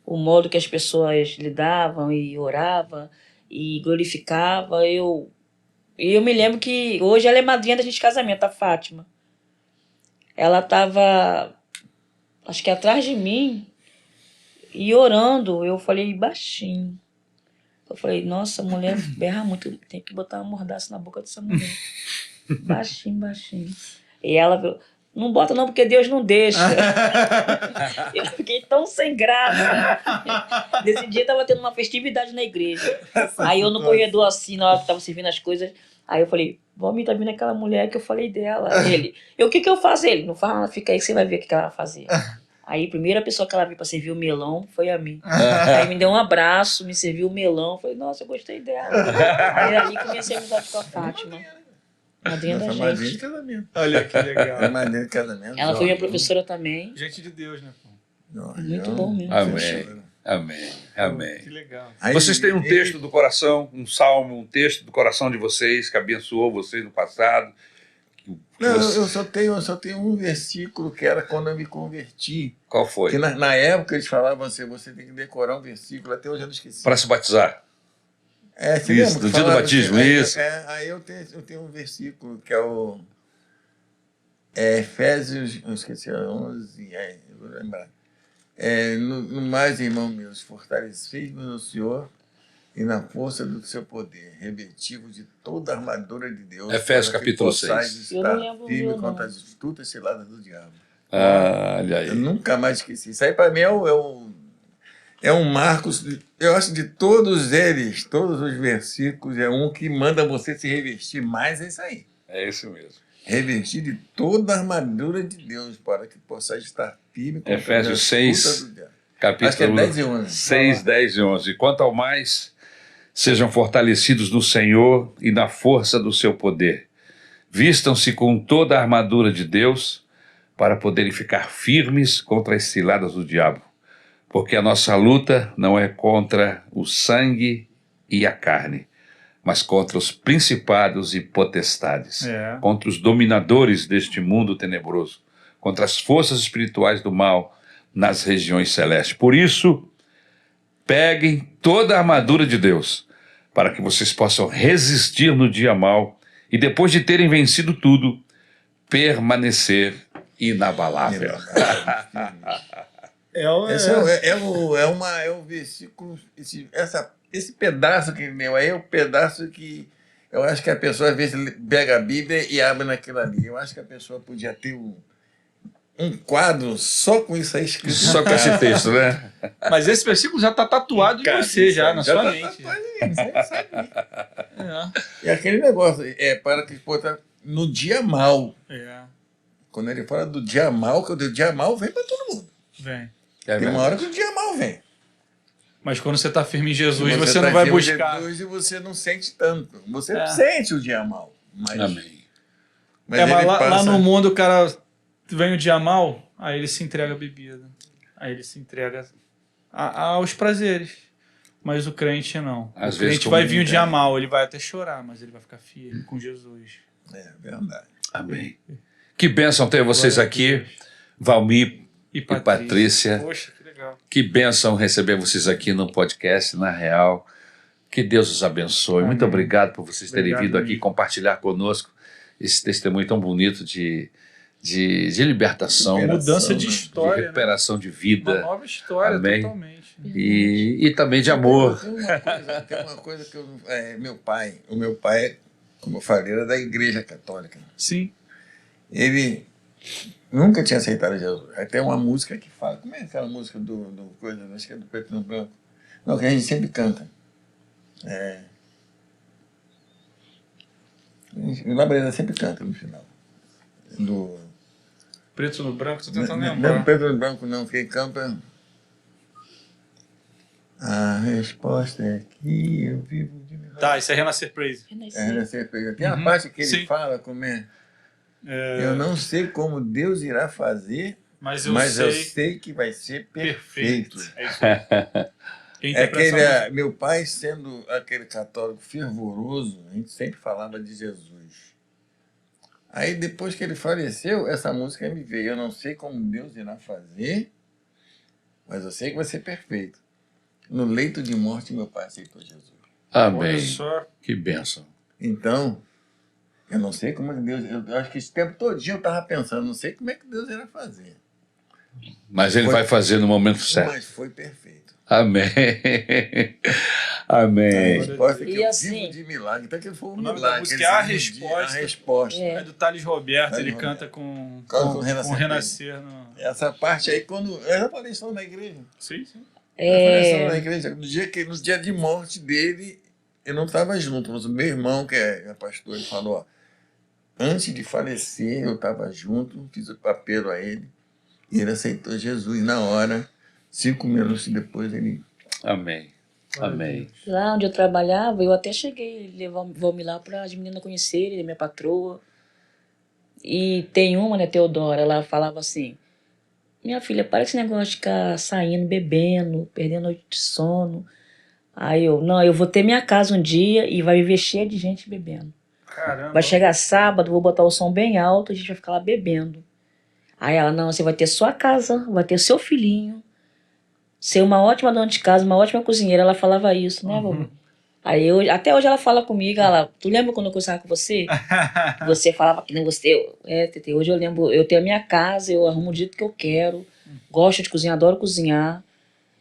O modo que as pessoas lidavam e oravam e glorificavam. E eu me lembro que hoje ela é madrinha da gente de casamento, a Fátima. Ela estava, acho que atrás de mim, e orando. Eu falei baixinho. Eu falei, nossa, a mulher berra muito, tem que botar uma mordaça na boca dessa mulher. Baixinho. E ela falou, não bota não, porque Deus não deixa. Eu fiquei tão sem graça. Nesse dia tava tendo uma festividade na igreja. Aí eu no corredor assim, na hora que tava servindo as coisas, aí eu falei, Valmir, tá vindo aquela mulher que eu falei dela. Ele, o que eu faço? Ele, não fala, fica aí que você vai ver o que ela vai fazer. Aí a primeira pessoa que ela viu pra servir o melão foi a mim. Aí me deu um abraço, me serviu o melão. Falei, nossa, eu gostei dela. Aí ali comecei a amizade com a Fátima. Madrinha da Nossa, madrinha de gente. casamento. Olha que legal. É madrinha de casamento. Ela foi minha professora também. Gente de Deus, né? Pô? Muito bom mesmo. Amém. Que legal. Aí Vocês têm um ele- texto do coração, um salmo, um texto do coração de vocês que abençoou vocês no passado? Não, eu só tenho um versículo que era quando eu me converti. Qual foi? Que na época eles falavam assim, você tem que decorar um versículo, até hoje eu não esqueci. Para se batizar. Você Isso, lembra do que dia do falava batismo, assim, isso. Aí eu tenho um versículo que é o Efésios, eu esqueci, 11, eu vou lembrar. No mais, irmão meus, fortalecei-vos no Senhor e na força do seu poder, revestivos de toda a armadura de Deus. Efésios para que capítulo possais 6. Eu não estar lembro o firme meu, contra não. as astutas ciladas do diabo. Olha aí. Eu nunca mais esqueci. Isso aí para mim é um marcos, eu acho, de todos eles, todos os versículos, é um que manda você se revestir mais, é isso aí. É isso mesmo. Revestir de toda a armadura de Deus para que possais estar firme contra Efésios as 6, astutas do diabo. Capítulo Acho que é 10 e 11. 6, 10 e 11. Quanto ao mais, sejam fortalecidos no Senhor e na força do seu poder. Vistam-se com toda a armadura de Deus para poderem ficar firmes contra as ciladas do diabo. Porque a nossa luta não é contra o sangue e a carne, mas contra os principados e potestades, É. contra os dominadores deste mundo tenebroso, contra as forças espirituais do mal nas regiões celestes. Por isso, peguem toda a armadura de Deus, para que vocês possam resistir no dia mau e, depois de terem vencido tudo, permanecer inabalável. É o versículo, esse pedaço que ele leu aí é o pedaço que eu acho que a pessoa às vezes pega a Bíblia e abre naquilo ali. Eu acho que a pessoa podia ter um quadro só com isso aí escrito. Só com esse texto, né? Mas esse versículo já está tatuado em você, já, na sua mente. Você sabe. É. E aquele negócio, para que no dia mal. É. Quando ele fala do dia mal, que o dia mal vem para todo mundo. Vem. Tem uma hora que o dia mal vem. Mas quando você está firme em Jesus, Se você tá não vai firme em buscar. Jesus e você não sente tanto. Você sente o dia mal. Mas, Amém. mas Mas ele lá passa... no mundo o cara vem o dia mal, aí ele se entrega à bebida. Aí ele se entrega aos prazeres. Mas o crente não. Às o vezes crente vai como vir o dia mal, ele vai até chorar, mas ele vai ficar firme com Jesus. É verdade. Amém. Que bênção ter vocês aqui, Valmir E e Patrícia. Poxa, que legal. Que bênção receber vocês aqui no podcast, na Real. Que Deus os abençoe. Amém. Muito obrigado por vocês terem Obrigado, vindo aqui amigo. compartilhar conosco esse testemunho tão bonito de libertação, Mudança de né? história, de né? recuperação de Uma vida nova história, Amém. totalmente. e também de amor. Tem uma coisa que o meu pai, como eu falei, era da Igreja Católica. Sim. Ele nunca tinha aceitado Jesus. Aí tem uma música que fala, como é aquela música do coisa, acho que é do Preto no Branco. Não, que a gente sempre canta. O Labareda sempre canta no final. Preto no branco, tô tentando Não, lembrar. Preto no Branco não, quem canta... A resposta é que eu vivo de milagre. Tá, isso é Renascer Praise. Tem a parte que ele Sim. fala como é. É, Eu não sei como Deus irá fazer, mas mas eu eu sei sei que vai ser perfeito. É isso aí. Quem É interpreta essa música? meu pai, sendo aquele católico fervoroso, a gente sempre falava de Jesus. Aí depois que ele faleceu, essa música me veio. Eu não sei como Deus irá fazer, mas eu sei que vai ser perfeito. No leito de morte, meu pai aceitou Jesus. Amém. Olha só. Que bênção. Então, eu não sei como Deus... Eu acho que esse tempo todinho eu estava pensando, não sei como é que Deus irá fazer. Mas ele vai fazer no momento certo. Mas foi perfeito. Amém. A Amém. resposta é que E eu assim- vivo de milagre. Então que foi um O nome da milagre. música Ele é A vive de- Resposta. A resposta. É do Thales Roberto, Thales ele Roberto. canta com Com Renascer. No... Essa parte aí, quando... Eu já falei isso na igreja. Sim, sim. Eu falei isso na É, igreja. No dia de morte dele, eu não estava junto, mas o meu irmão, que é pastor, ele falou, ó, antes de falecer, eu estava junto, fiz o apelo a ele, e ele aceitou Jesus. Na hora, 5 minutos depois, ele... Amém. Amém. lá onde eu trabalhava, eu até cheguei a levar o Valmir lá para as meninas conhecerem, minha patroa. E tem uma, né, Teodora, ela falava assim, minha filha, para esse negócio de ficar saindo, bebendo, perdendo noite de sono. Aí eu vou ter minha casa um dia e vai viver cheia de gente bebendo. Caramba. Vai chegar sábado, vou botar o som bem alto, a gente vai ficar lá bebendo. Aí ela, não, você vai ter sua casa, vai ter seu filhinho, ser uma ótima dona de casa, uma ótima cozinheira. Ela falava isso, né, vovô? Aí até hoje ela fala comigo, ela, tu lembra quando eu conversava com você? Você falava que não gostei. Tete, hoje eu lembro, eu tenho a minha casa, eu arrumo o jeito que eu quero, gosto de cozinhar, adoro cozinhar,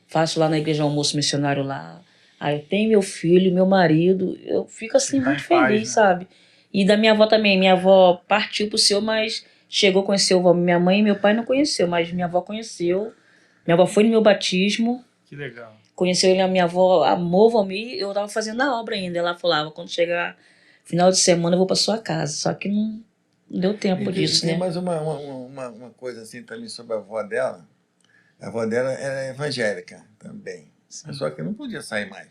faço lá na igreja almoço missionário lá. Aí eu tenho meu filho, meu marido, eu fico assim Tá muito em paz, feliz, né? sabe? E da minha avó também, minha avó partiu pro céu, mas chegou a conhecer o Valmir. Minha mãe e meu pai não conheceu, mas minha avó conheceu. Minha avó foi no meu batismo, Que legal. conheceu ele, a minha avó amou o Valmir, eu tava fazendo a obra ainda. Ela falava, quando chegar final de semana eu vou pra sua casa. Só que não deu tempo disso, tem né? mais uma coisa assim também sobre a avó dela. A avó dela era evangélica também. Só que não podia sair mais.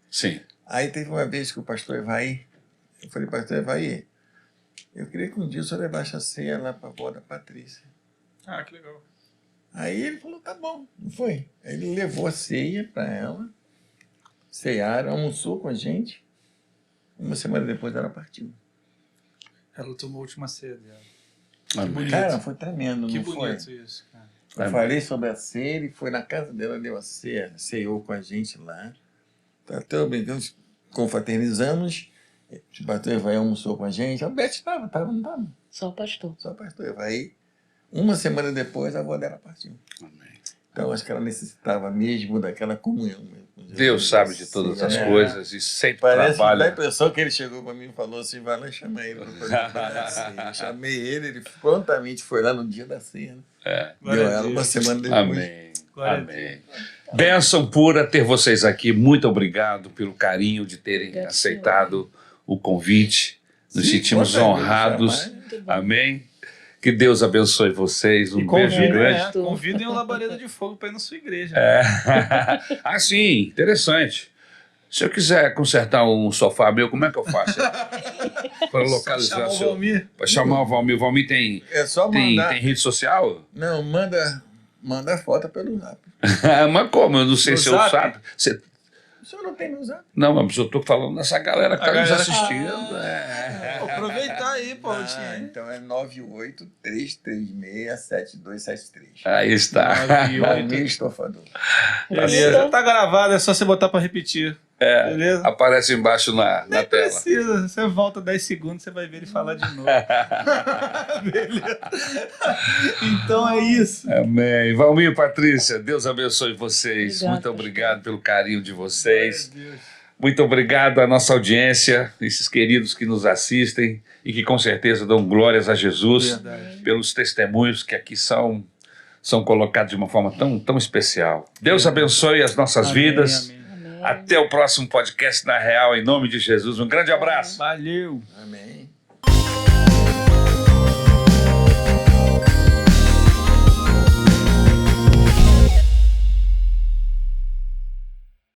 Sim. Aí teve uma vez que o pastor Evaí, eu falei, pastor Evaí, eu queria que um dia o senhor levasse a ceia lá para a avó da Patrícia. Ah, que legal. Aí ele falou, tá bom, não foi? Aí ele levou a ceia para ela, cearam, almoçou com a gente. Uma semana depois ela partiu. Ela tomou a última ceia dela. Amém. bonito. Cara, foi tremendo, Que não foi? bonito isso, cara. Eu falei sobre a ceia, ele foi na casa dela, deu a ceia, ceou com a gente lá. Tá até brincando, confraternizamos. O pastor Evaí almoçou com a gente. A Beth não estava. Só o pastor. Só o pastor Evaí. Uma semana depois, a avó dela partiu. Amém. Então, acho que ela necessitava mesmo daquela comunhão. Com Jesus. Deus sabe de todas as É. coisas e sempre Parece que dá a trabalha. impressão que ele chegou para mim e falou assim, vai lá e chama ele para fazer a ceia. Eu chamei ele prontamente foi lá no dia da ceia. Né? Glória Deu a ela Deus. uma semana depois. Amém. Glória a Amém. Bênção pura ter vocês aqui. Muito obrigado pelo carinho de terem Obrigado, aceitado o convite. Nos Sim, sentimos pode honrados. chamar. Muito bom. Amém. Que Deus abençoe vocês. Um E beijo convidem, grande. convidem o Labareda de Fogo para ir na sua igreja. Ah, sim, interessante. Se eu quiser consertar um sofá meu, como é que eu faço? Para localizar Chamar o seu. Valmir. Para chamar o Valmir. O Valmir tem, É só tem, mandar. tem rede social? Não, manda foto pelo zap. Mas como? Eu não sei No se eu Zap? sabe. Você... O senhor não tem no zap? Não, mas eu estou falando dessa galera que A está nos galera- assistindo. Vou aproveitar aí, pô. Então é 983367273. Aí está. Valmir Estofador. Beleza, tá gravado, é só você botar pra repetir. Beleza? Aparece embaixo na Nem tela. precisa, você volta 10 segundos, você vai ver ele falar de novo. Beleza. Então é isso. Amém. Valmir e Patrícia, Deus abençoe vocês. Obrigado, Muito obrigado pelo carinho de vocês. Glória a Deus. Muito obrigado à nossa audiência, esses queridos que nos assistem e que com certeza dão glórias a Jesus Verdade. pelos testemunhos que aqui são colocados de uma forma tão especial. Deus abençoe as nossas Amém, vidas. amém. Amém. Até o próximo podcast na Real, em nome de Jesus. Um grande abraço. Valeu. Amém.